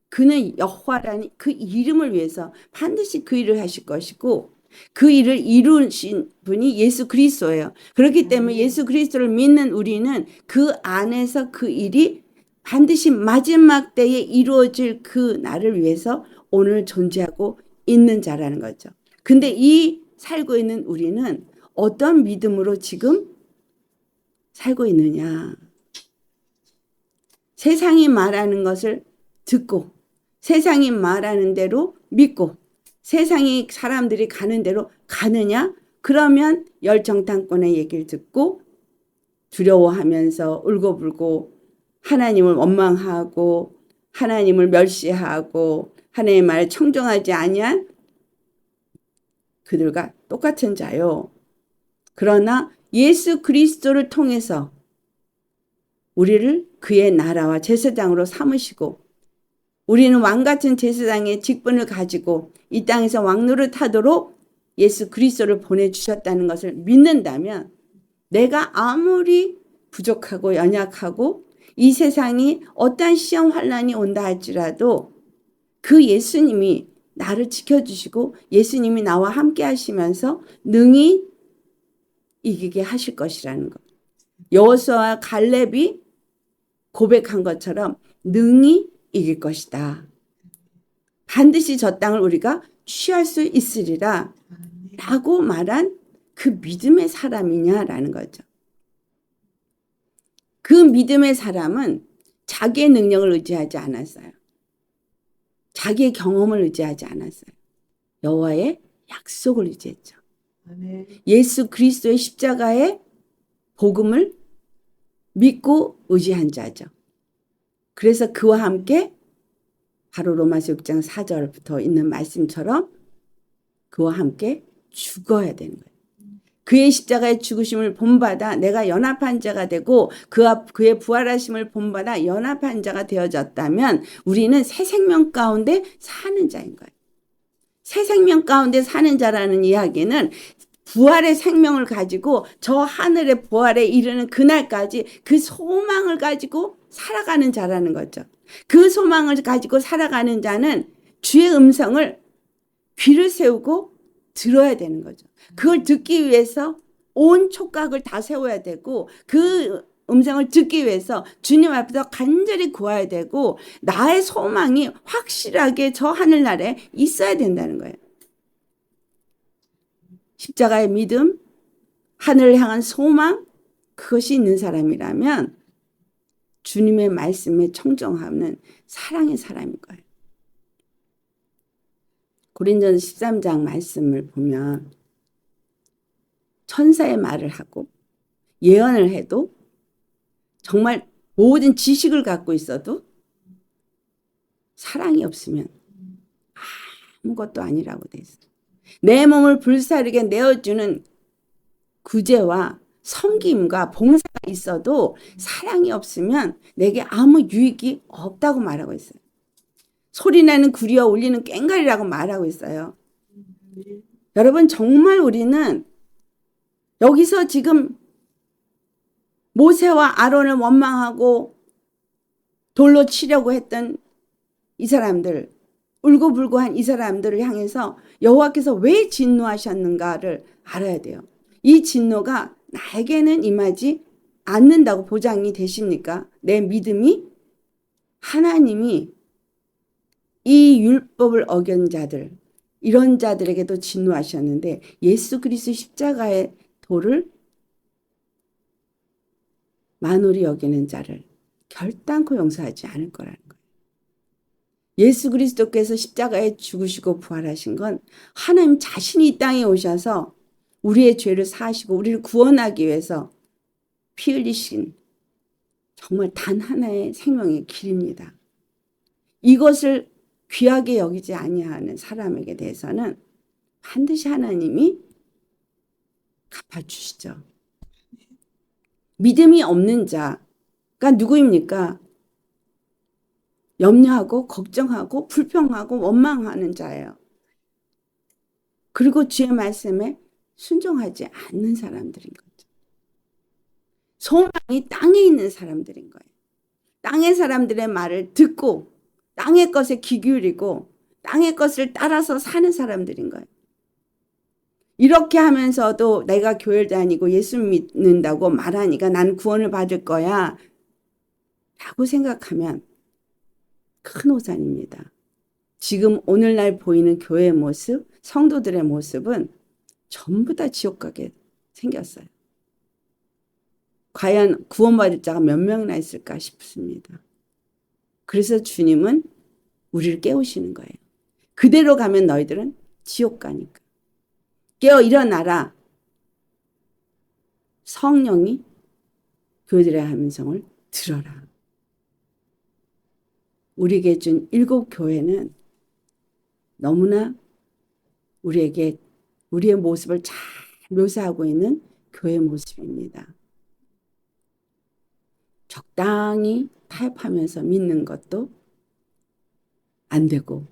그는 여호와라는 그 이름을 위해서 반드시 그 일을 하실 것이고 그 일을 이루신 분이 예수 그리스도예요. 그렇기 때문에 예수 그리스도를 믿는 우리는 그 안에서 그 일이 반드시 마지막 때에 이루어질 그 날을 위해서 오늘 존재하고 있는 자라는 거죠. 근데 이 살고 있는 우리는 어떤 믿음으로 지금 살고 있느냐. 세상이 말하는 것을 듣고 세상이 말하는 대로 믿고 세상이 사람들이 가는 대로 가느냐? 그러면 열정탐꾼의 얘기를 듣고 두려워하면서 울고불고 하나님을 원망하고 하나님을 멸시하고 하나님의 말에 청종하지 아니한 그들과 똑같은 자요. 그러나 예수 그리스도를 통해서 우리를 그의 나라와 제사장으로 삼으시고 우리는 왕같은 제사장의 직분을 가지고 이 땅에서 왕노릇하도록 예수 그리스도를 보내주셨다는 것을 믿는다면 내가 아무리 부족하고 연약하고 이 세상이 어떠한 시험 환난이 온다 할지라도 그 예수님이 나를 지켜주시고 예수님이 나와 함께 하시면서 능히 이기게 하실 것이라는 것. 여호수아와 갈렙이 고백한 것처럼 능히 이길 것이다. 반드시 저 땅을 우리가 취할 수 있으리라 라고 말한 그 믿음의 사람이냐라는 거죠. 그 믿음의 사람은 자기의 능력을 의지하지 않았어요. 자기의 경험을 의지하지 않았어요. 여호와의 약속을 의지했죠. 예수 그리스도의 십자가의 복음을 믿고 의지한 자죠. 그래서 그와 함께 바로 로마서 6장 4절부터 있는 말씀처럼 그와 함께 죽어야 되는 거예요. 그의 십자가의 죽으심을 본받아 내가 연합한 자가 되고 그의 부활하심을 본받아 연합한 자가 되어졌다면 우리는 새 생명 가운데 사는 자인 거예요. 새 생명 가운데 사는 자라는 이야기는 부활의 생명을 가지고 저 하늘의 부활에 이르는 그날까지 그 소망을 가지고 살아가는 자라는 거죠. 그 소망을 가지고 살아가는 자는 주의 음성을 귀를 세우고 들어야 되는 거죠. 그걸 듣기 위해서 온 촉각을 다 세워야 되고 그 음성을 듣기 위해서 주님 앞에서 간절히 구해야 되고 나의 소망이 확실하게 저 하늘나라에 있어야 된다는 거예요. 십자가의 믿음, 하늘을 향한 소망, 그것이 있는 사람이라면 주님의 말씀에 청정하는 사랑의 사람인 거예요. 고린도전서 13장 말씀을 보면 천사의 말을 하고 예언을 해도 정말 모든 지식을 갖고 있어도 사랑이 없으면 아무것도 아니라고 돼 있어요. 내 몸을 불사르게 내어주는 구제와 섬김과 봉사가 있어도 사랑이 없으면 내게 아무 유익이 없다고 말하고 있어요. 소리나는 구리와 울리는 꽹과리라고 말하고 있어요. 여러분 정말 우리는 여기서 지금 모세와 아론을 원망하고 돌로 치려고 했던 이 사람들, 울고불고한 이 사람들을 향해서 여호와께서 왜 진노하셨는가를 알아야 돼요. 이 진노가 나에게는 임하지 않는다고 보장이 되십니까? 내 믿음이 하나님이 이 율법을 어긴 자들, 이런 자들에게도 진노하셨는데 예수 그리스도 십자가의 도를 만홀히 여기는 자를 결단코 용서하지 않을 거라는 거예요. 예수 그리스도께서 십자가에 죽으시고 부활하신 건 하나님 자신이 이 땅에 오셔서 우리의 죄를 사하시고 우리를 구원하기 위해서 피 흘리신 정말 단 하나의 생명의 길입니다. 이것을 귀하게 여기지 아니하는 사람에게 대해서는 반드시 하나님이 갚아주시죠. 믿음이 없는 자가 누구입니까? 염려하고 걱정하고 불평하고 원망하는 자예요. 그리고 주의 말씀에 순종하지 않는 사람들인 거죠. 소망이 땅에 있는 사람들인 거예요. 땅의 사람들의 말을 듣고 땅의 것에 귀 기울이고 땅의 것을 따라서 사는 사람들인 거예요. 이렇게 하면서도 내가 교회를 다니고 예수 믿는다고 말하니까 난 구원을 받을 거야 라고 생각하면 큰 오산입니다. 지금 오늘날 보이는 교회의 모습, 성도들의 모습은 전부 다 지옥 가게 생겼어요. 과연 구원받을 자가 몇 명이나 있을까 싶습니다. 그래서 주님은 우리를 깨우시는 거예요. 그대로 가면 너희들은 지옥 가니까. 깨어 일어나라. 성령이 교회들의 함성을 들어라. 우리에게 준 7 교회는 너무나 우리에게 우리의 모습을 잘 묘사하고 있는 교회 모습입니다. 적당히 타협하면서 믿는 것도 안 되고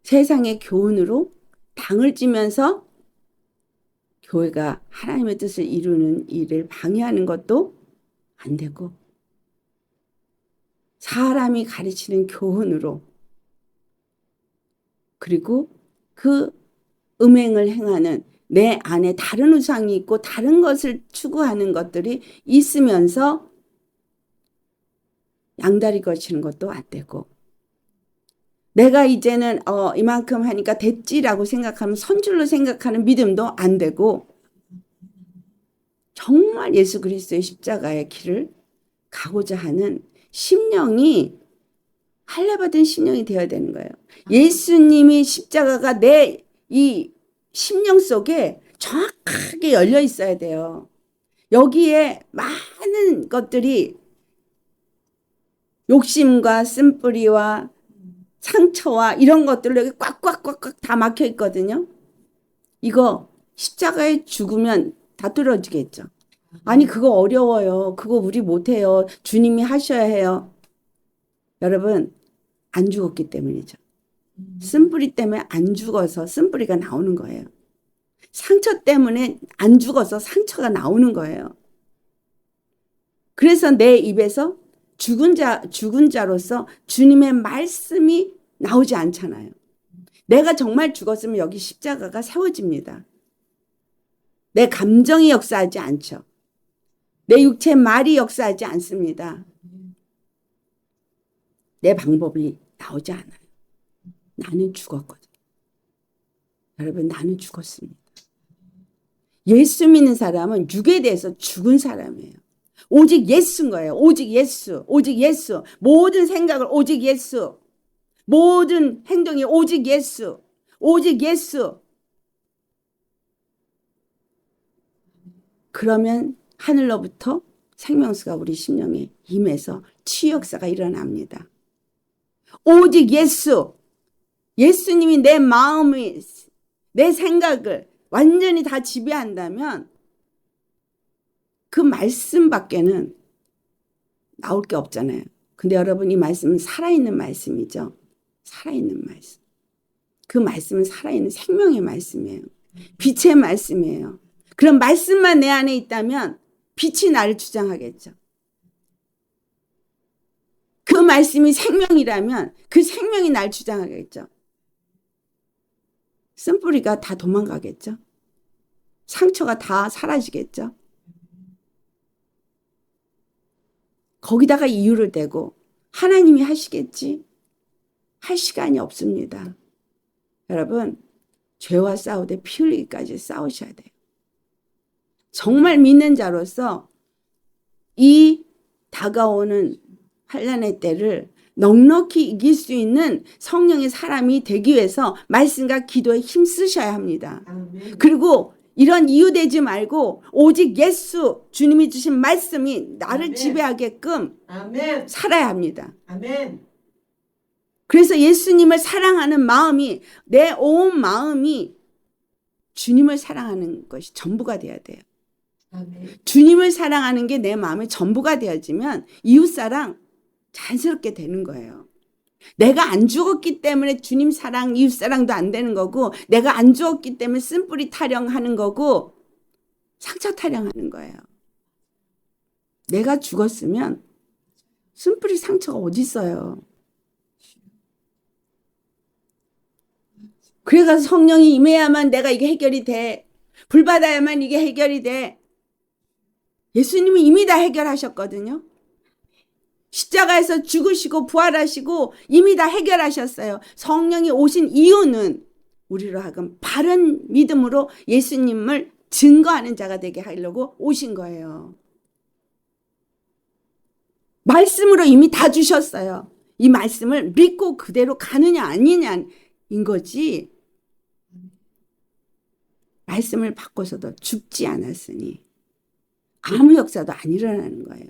세상의 교훈으로 당을 찌면서 교회가 하나님의 뜻을 이루는 일을 방해하는 것도 안 되고 사람이 가르치는 교훈으로 그리고 그 음행을 행하는 내 안에 다른 우상이 있고 다른 것을 추구하는 것들이 있으면서 양다리 걸치는 것도 안 되고 내가 이제는 이만큼 하니까 됐지라고 생각하면 선줄로 생각하는 믿음도 안 되고 정말 예수 그리스도의 십자가의 길을 가고자 하는 심령이 할례받은 심령이 되어야 되는 거예요. 예수님이 십자가가 내 이 심령 속에 정확하게 열려 있어야 돼요. 여기에 많은 것들이 욕심과 쓴뿌리와 상처와 이런 것들로 여기 꽉꽉꽉꽉 다 막혀 있거든요. 이거 십자가에 죽으면 다 뚫어지겠죠. 아니 그거 어려워요. 그거 우리 못해요. 주님이 하셔야 해요. 여러분 안 죽었기 때문이죠. 쓴뿌리 때문에 안 죽어서 쓴뿌리가 나오는 거예요. 상처 때문에 안 죽어서 상처가 나오는 거예요. 그래서 내 입에서 죽은 자로서 주님의 말씀이 나오지 않잖아요. 내가 정말 죽었으면 여기 십자가가 세워집니다. 내 감정이 역사하지 않죠. 내 육체 말이 역사하지 않습니다. 내 방법이 나오지 않아요. 나는 죽었거든. 여러분 나는 죽었습니다. 예수 믿는 사람은 육에 대해서 죽은 사람이에요. 오직 예수인 거예요. 오직 예수. 오직 예수. 모든 생각을 오직 예수. 모든 행동이 오직 예수. 오직 예수. 그러면 하늘로부터 생명수가 우리 심령에 임해서 치유 역사가 일어납니다. 오직 예수. 예수님이 내 마음이 내 생각을 완전히 다 지배한다면 그 말씀 밖에는 나올 게 없잖아요. 근데 여러분 이 말씀은 살아있는 말씀이죠. 살아있는 말씀. 그 말씀은 살아있는 생명의 말씀이에요. 빛의 말씀이에요. 그런 말씀만 내 안에 있다면 빛이 나를 주장하겠죠. 그 말씀이 생명이라면 그 생명이 날 주장하겠죠. 쓴뿌리가 다 도망가겠죠. 상처가 다 사라지겠죠. 거기다가 이유를 대고 하나님이 하시겠지? 할 시간이 없습니다. 여러분 죄와 싸우되 피 흘리기까지 싸우셔야 돼요. 정말 믿는 자로서 이 다가오는 환난의 때를 넉넉히 이길 수 있는 성령의 사람이 되기 위해서 말씀과 기도에 힘쓰셔야 합니다. 아멘. 그리고 이런 이유되지 말고 오직 예수 주님이 주신 말씀이 나를 아멘. 지배하게끔 아멘. 살아야 합니다. 아멘. 그래서 예수님을 사랑하는 마음이 내 온 마음이 주님을 사랑하는 것이 전부가 돼야 돼요. 아멘. 주님을 사랑하는 게 내 마음의 전부가 되어지면 이웃사랑 자연스럽게 되는 거예요. 내가 안 죽었기 때문에 주님 사랑, 이웃사랑도 안 되는 거고 내가 안 죽었기 때문에 쓴뿌리 타령하는 거고 상처 타령하는 거예요. 내가 죽었으면 쓴뿌리 상처가 어디 있어요. 그래서 성령이 임해야만 내가 이게 해결이 돼. 불받아야만 이게 해결이 돼. 예수님이 이미 다 해결하셨거든요. 십자가에서 죽으시고 부활하시고 이미 다 해결하셨어요. 성령이 오신 이유는 우리로 하여금 바른 믿음으로 예수님을 증거하는 자가 되게 하려고 오신 거예요. 말씀으로 이미 다 주셨어요. 이 말씀을 믿고 그대로 가느냐 아니냐인 거지. 말씀을 바꿔서도 죽지 않았으니 아무 역사도 안 일어나는 거예요.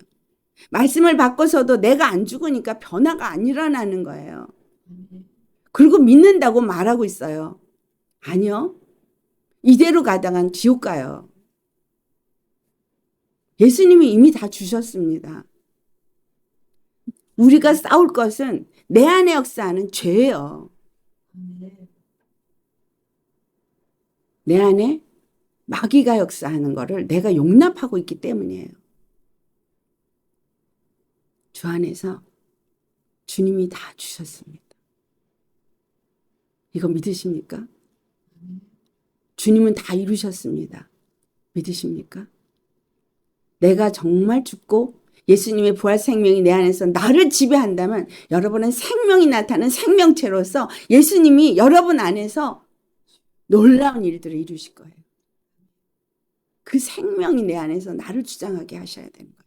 말씀을 바꿔서도 내가 안 죽으니까 변화가 안 일어나는 거예요. 그리고 믿는다고 말하고 있어요. 아니요. 이대로 가다간 지옥 가요. 예수님이 이미 다 주셨습니다. 우리가 싸울 것은 내 안에 역사하는 죄예요. 아멘. 내 안에 마귀가 역사하는 거를 내가 용납하고 있기 때문이에요. 주 안에서 주님이 다 주셨습니다. 이거 믿으십니까? 주님은 다 이루셨습니다. 믿으십니까? 내가 정말 죽고 예수님의 부활 생명이 내 안에서 나를 지배한다면 여러분은 생명이 나타나는 생명체로서 예수님이 여러분 안에서 놀라운 일들을 이루실 거예요. 그 생명이 내 안에서 나를 주장하게 하셔야 되는 거예요.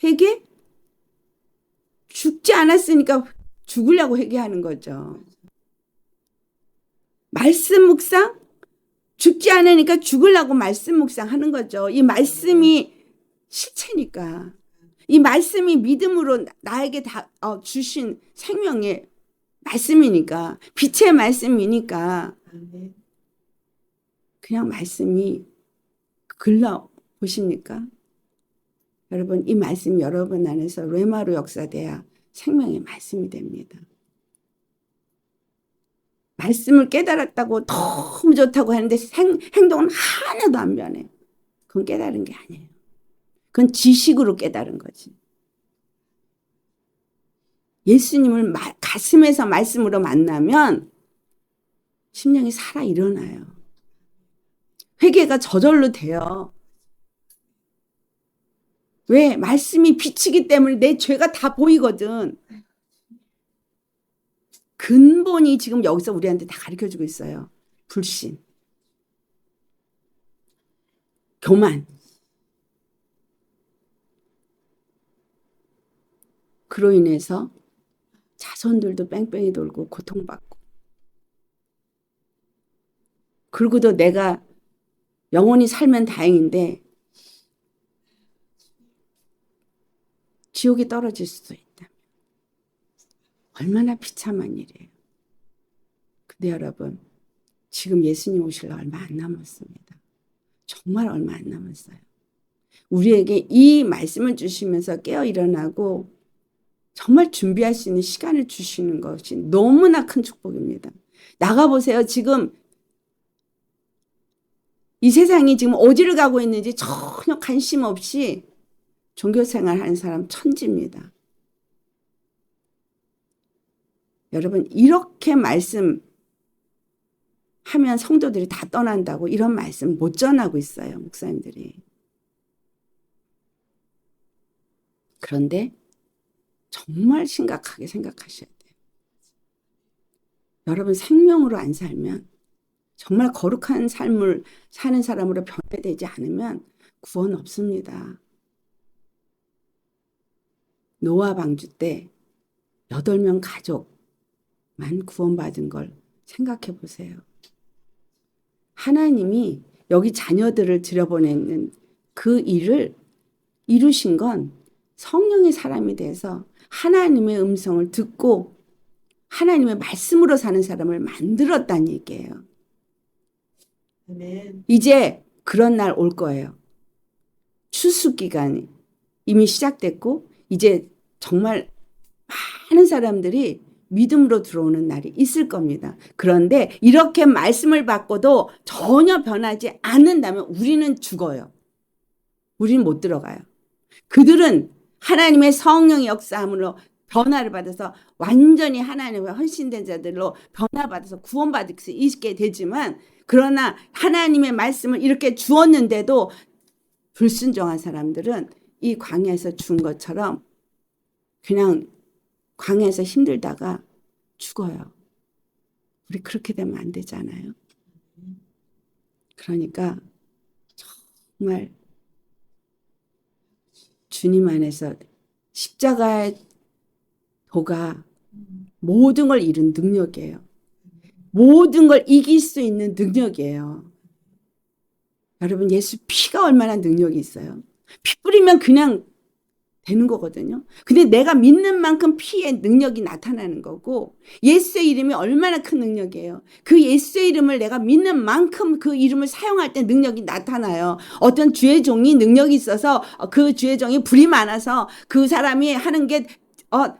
회개? 죽지 않았으니까 죽으려고 회개하는 거죠. 말씀 묵상? 죽지 않으니까 죽으려고 말씀 묵상하는 거죠. 이 말씀이 실체니까. 이 말씀이 믿음으로 나에게 주신 생명의 말씀이니까. 빛의 말씀이니까. 아멘. 그냥 말씀이 글러 보십니까? 여러분 이 말씀이 여러분 안에서 레마로 역사돼야 생명의 말씀이 됩니다. 말씀을 깨달았다고 너무 좋다고 하는데 행동은 하나도 안 변해. 그건 깨달은 게 아니에요. 그건 지식으로 깨달은 거지. 예수님을 가슴에서 말씀으로 만나면 심령이 살아 일어나요. 회개가 저절로 돼요. 왜? 말씀이 빛이기 때문에 내 죄가 다 보이거든. 근본이 지금 여기서 우리한테 다 가르쳐주고 있어요. 불신, 교만. 그로 인해서 자손들도 뺑뺑이 돌고 고통받고. 그러고도 내가 영원히 살면 다행인데 지옥에 떨어질 수도 있다. 얼마나 비참한 일이에요. 근데 여러분 지금 예수님 오실 얼마 안 남았습니다. 정말 얼마 안 남았어요. 우리에게 이 말씀을 주시면서 깨어 일어나고 정말 준비할 수 있는 시간을 주시는 것이 너무나 큰 축복입니다. 나가보세요. 지금 이 세상이 지금 어디를 가고 있는지 전혀 관심 없이 종교생활 하는 사람 천지입니다. 여러분 이렇게 말씀하면 성도들이 다 떠난다고 이런 말씀 못 전하고 있어요. 목사님들이. 그런데 정말 심각하게 생각하셔야 돼요. 여러분 생명으로 안 살면 정말 거룩한 삶을 사는 사람으로 변화되지 않으면 구원 없습니다. 노아 방주 때 8명 가족만 구원받은 걸 생각해 보세요. 하나님이 여기 자녀들을 들여보내는 그 일을 이루신 건 성령의 사람이 돼서 하나님의 음성을 듣고 하나님의 말씀으로 사는 사람을 만들었다는 얘기예요. 아멘. 이제 그런 날 올 거예요. 추수 기간이 이미 시작됐고 이제 정말 많은 사람들이 믿음으로 들어오는 날이 있을 겁니다. 그런데 이렇게 말씀을 받고도 전혀 변하지 않는다면 우리는 죽어요. 우리는 못 들어가요. 그들은 하나님의 성령의 역사함으로 변화를 받아서 완전히 하나님의 헌신된 자들로 변화받아서 구원받을 수 있게 되지만 그러나 하나님의 말씀을 이렇게 주었는데도 불순종한 사람들은 이 광야에서 죽은 것처럼 그냥 광야에서 힘들다가 죽어요. 우리 그렇게 되면 안 되잖아요. 그러니까 정말 주님 안에서 십자가의 도가 모든 걸 이룬 능력이에요. 모든 걸 이길 수 있는 능력이에요. 여러분 예수 피가 얼마나 능력이 있어요. 피 뿌리면 그냥 되는 거거든요. 근데 내가 믿는 만큼 피의 능력이 나타나는 거고 예수의 이름이 얼마나 큰 능력이에요. 그 예수의 이름을 내가 믿는 만큼 그 이름을 사용할 때 능력이 나타나요. 어떤 주의 종이 능력이 있어서 그 주의 종이 불이 많아서 그 사람이 하는 게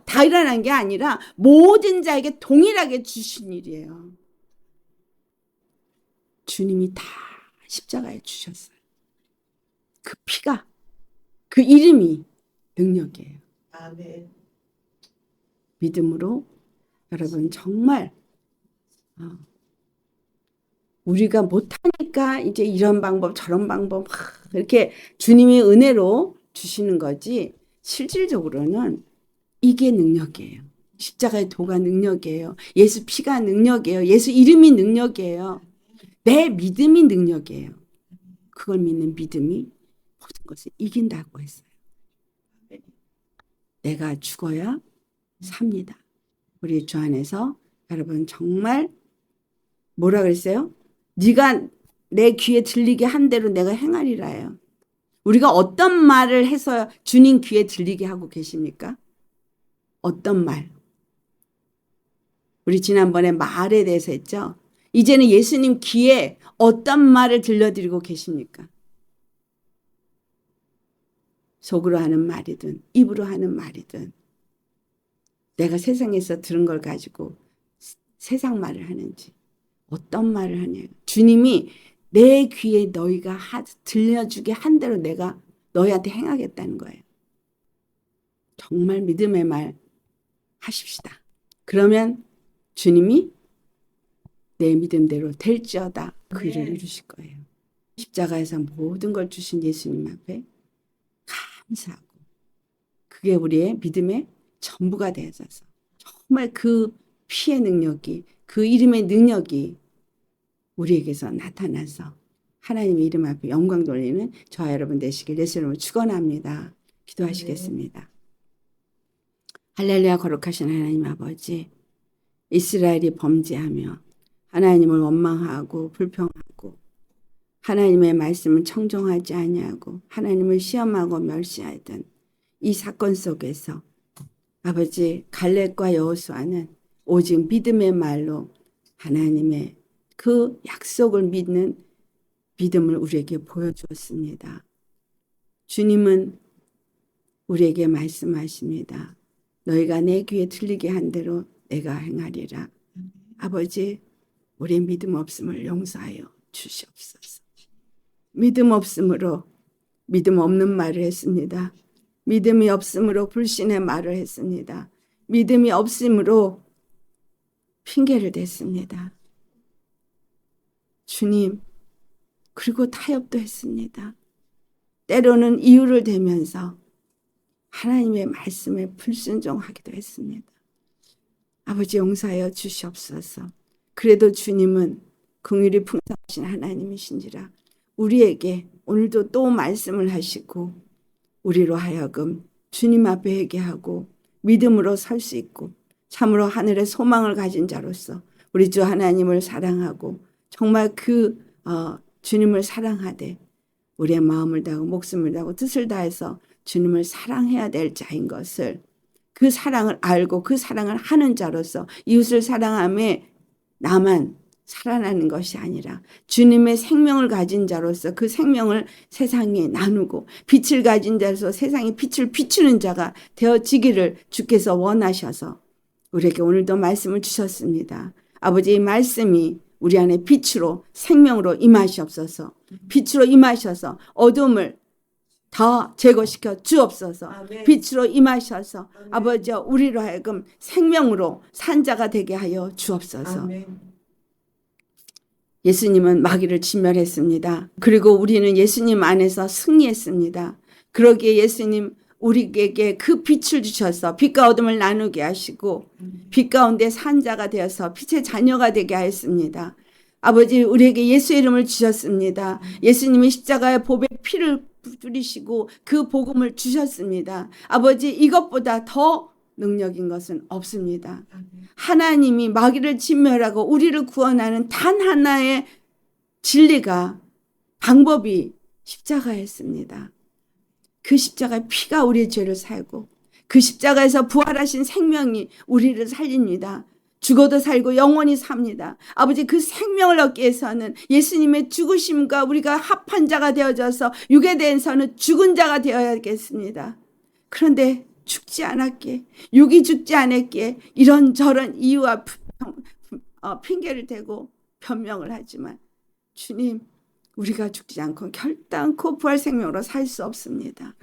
다 일어난 게 아니라 모든 자에게 동일하게 주신 일이에요. 주님이 다 십자가에 주셨어요. 그 피가 그 이름이 능력이에요. 아멘. 믿음으로 여러분 정말 우리가 못하니까 이제 이런 방법 저런 방법 이렇게 주님이 은혜로 주시는 거지 실질적으로는 이게 능력이에요. 십자가의 도가 능력이에요. 예수 피가 능력이에요. 예수 이름이 능력이에요. 내 믿음이 능력이에요. 그걸 믿는 믿음이 모든 것을 이긴다고 했어요. 내가 죽어야 삽니다. 우리 주 안에서 여러분 정말 뭐라 그랬어요? 네가 내 귀에 들리게 한 대로 내가 행하리라요. 우리가 어떤 말을 해서 주님 귀에 들리게 하고 계십니까? 어떤 말? 우리 지난번에 말에 대해서 했죠? 이제는 예수님 귀에 어떤 말을 들려드리고 계십니까? 속으로 하는 말이든 입으로 하는 말이든 내가 세상에서 들은 걸 가지고 세상 말을 하는지 어떤 말을 하냐. 주님이 내 귀에 너희가 들려주게 한 대로 내가 너희한테 행하겠다는 거예요. 정말 믿음의 말 하십시다. 그러면 주님이 내 믿음대로 될지어다 그 일을 이루실 거예요. 십자가에서 모든 걸 주신 예수님 앞에 감사하고 그게 우리의 믿음의 전부가 되어져서 정말 그 피의 능력이 그 이름의 능력이 우리에게서 나타나서 하나님의 이름 앞에 영광 돌리는 저와 여러분 되시길 예수 이름으로 축원합니다. 기도하시겠습니다. 할렐루야. 거룩하신 하나님 아버지, 이스라엘이 범죄하며 하나님을 원망하고 불평하고 하나님의 말씀을 청종하지 아니하고 하나님을 시험하고 멸시하던 이 사건 속에서 아버지 갈렙과 여호수아는 오직 믿음의 말로 하나님의 그 약속을 믿는 믿음을 우리에게 보여주었습니다. 주님은 우리에게 말씀하십니다. 너희가 내 귀에 들리게 한 대로 내가 행하리라. 아버지, 우리의 믿음 없음을 용서하여 주시옵소서. 믿음 없음으로 믿음 없는 말을 했습니다. 믿음이 없음으로 불신의 말을 했습니다. 믿음이 없음으로 핑계를 댔습니다. 주님, 그리고 타협도 했습니다. 때로는 이유를 대면서 하나님의 말씀에 불순종하기도 했습니다. 아버지 용서하여 주시옵소서. 그래도 주님은 긍휼이 풍성하신 하나님이신지라 우리에게 오늘도 또 말씀을 하시고 우리로 하여금 주님 앞에 회개하고 믿음으로 설 수 있고 참으로 하늘의 소망을 가진 자로서 우리 주 하나님을 사랑하고 정말 주님을 사랑하되 우리의 마음을 다하고 목숨을 다하고 뜻을 다해서 주님을 사랑해야 될 자인 것을, 그 사랑을 알고 그 사랑을 하는 자로서 이웃을 사랑함에 나만 살아나는 것이 아니라 주님의 생명을 가진 자로서 그 생명을 세상에 나누고 빛을 가진 자로서 세상에 빛을 비추는 자가 되어지기를 주께서 원하셔서 우리에게 오늘도 말씀을 주셨습니다. 아버지, 이 말씀이 우리 안에 빛으로 생명으로 임하시옵소서. 빛으로 임하셔서 어둠을 더 제거시켜 주옵소서. 아멘. 빛으로 임하셔서 아멘. 아버지, 우리로 하여금 생명으로 산 자가 되게 하여 주옵소서. 아멘. 예수님은 마귀를 진멸했습니다. 그리고 우리는 예수님 안에서 승리했습니다. 그러기에 예수님 우리에게 그 빛을 주셔서 빛과 어둠을 나누게 하시고 빛 가운데 산 자가 되어서 빛의 자녀가 되게 하였습니다. 아버지, 우리에게 예수의 이름을 주셨습니다. 예수님이 십자가의 보배 피를 뿌리시고 그 복음을 주셨습니다. 아버지, 이것보다 더 능력인 것은 없습니다. 하나님이 마귀를 진멸하고 우리를 구원하는 단 하나의 진리가, 방법이 십자가였습니다. 그 십자가의 피가 우리의 죄를 살고 그 십자가에서 부활하신 생명이 우리를 살립니다. 죽어도 살고 영원히 삽니다. 아버지, 그 생명을 얻기 위해서는 예수님의 죽으심과 우리가 합한 자가 되어져서 육에 대해서는 죽은 자가 되어야겠습니다. 그런데 죽지 않았기에, 육이 죽지 않았기에 이런저런 이유와 핑계를 대고 변명을 하지만 주님, 우리가 죽지 않고 결단코 부활 생명으로 살 수 없습니다.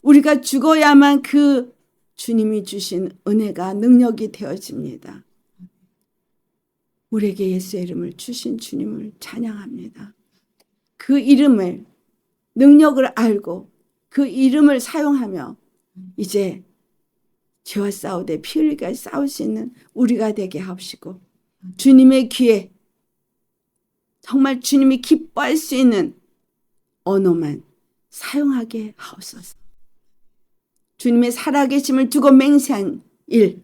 우리가 죽어야만 그 주님이 주신 은혜가 능력이 되어집니다. 우리에게 예수의 이름을 주신 주님을 찬양합니다. 그 이름을, 능력을 알고 그 이름을 사용하며 이제 죄와 싸우되 피 흘리게 싸울 수 있는 우리가 되게 하옵시고, 주님의 귀에 정말 주님이 기뻐할 수 있는 언어만 사용하게 하옵소서. 주님의 살아계심을 두고 맹세한 일,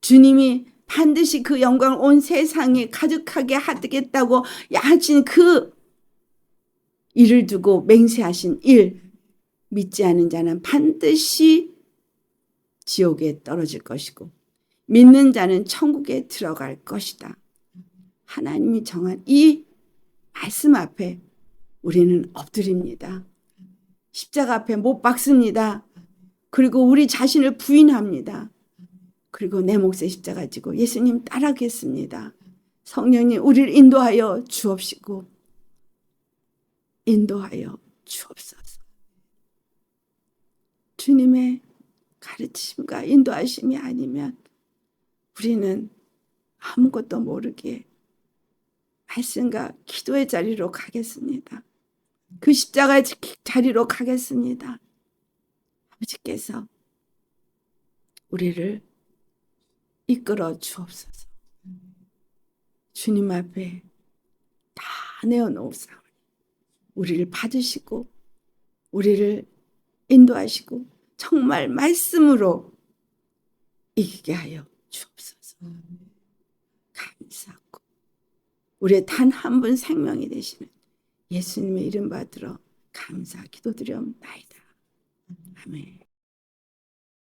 주님이 반드시 그 영광을 온 세상에 가득하게 하겠다고 하신 그 일을 두고 맹세하신 일, 믿지 않은 자는 반드시 지옥에 떨어질 것이고 믿는 자는 천국에 들어갈 것이다. 하나님이 정한 이 말씀 앞에 우리는 엎드립니다. 십자가 앞에 못 박습니다. 그리고 우리 자신을 부인합니다. 그리고 내 몫의 십자가 지고 예수님 따라가겠습니다. 성령님, 우리를 인도하여 주옵시고 인도하여 주옵소서. 주님의 가르침과 인도하심이 아니면 우리는 아무것도 모르기에 말씀과 기도의 자리로 가겠습니다. 그 십자가의 자리로 가겠습니다. 아버지께서 우리를 이끌어 주옵소서. 주님 앞에 다 내어놓으사오니 우리를 받으시고 우리를 인도하시고 정말 말씀으로 이기게 하여 주옵소서. 감사하고 우리의 단 한 분 생명이 되시는 예수님의 이름 받들어 감사 기도드리옵나이다. 아멘.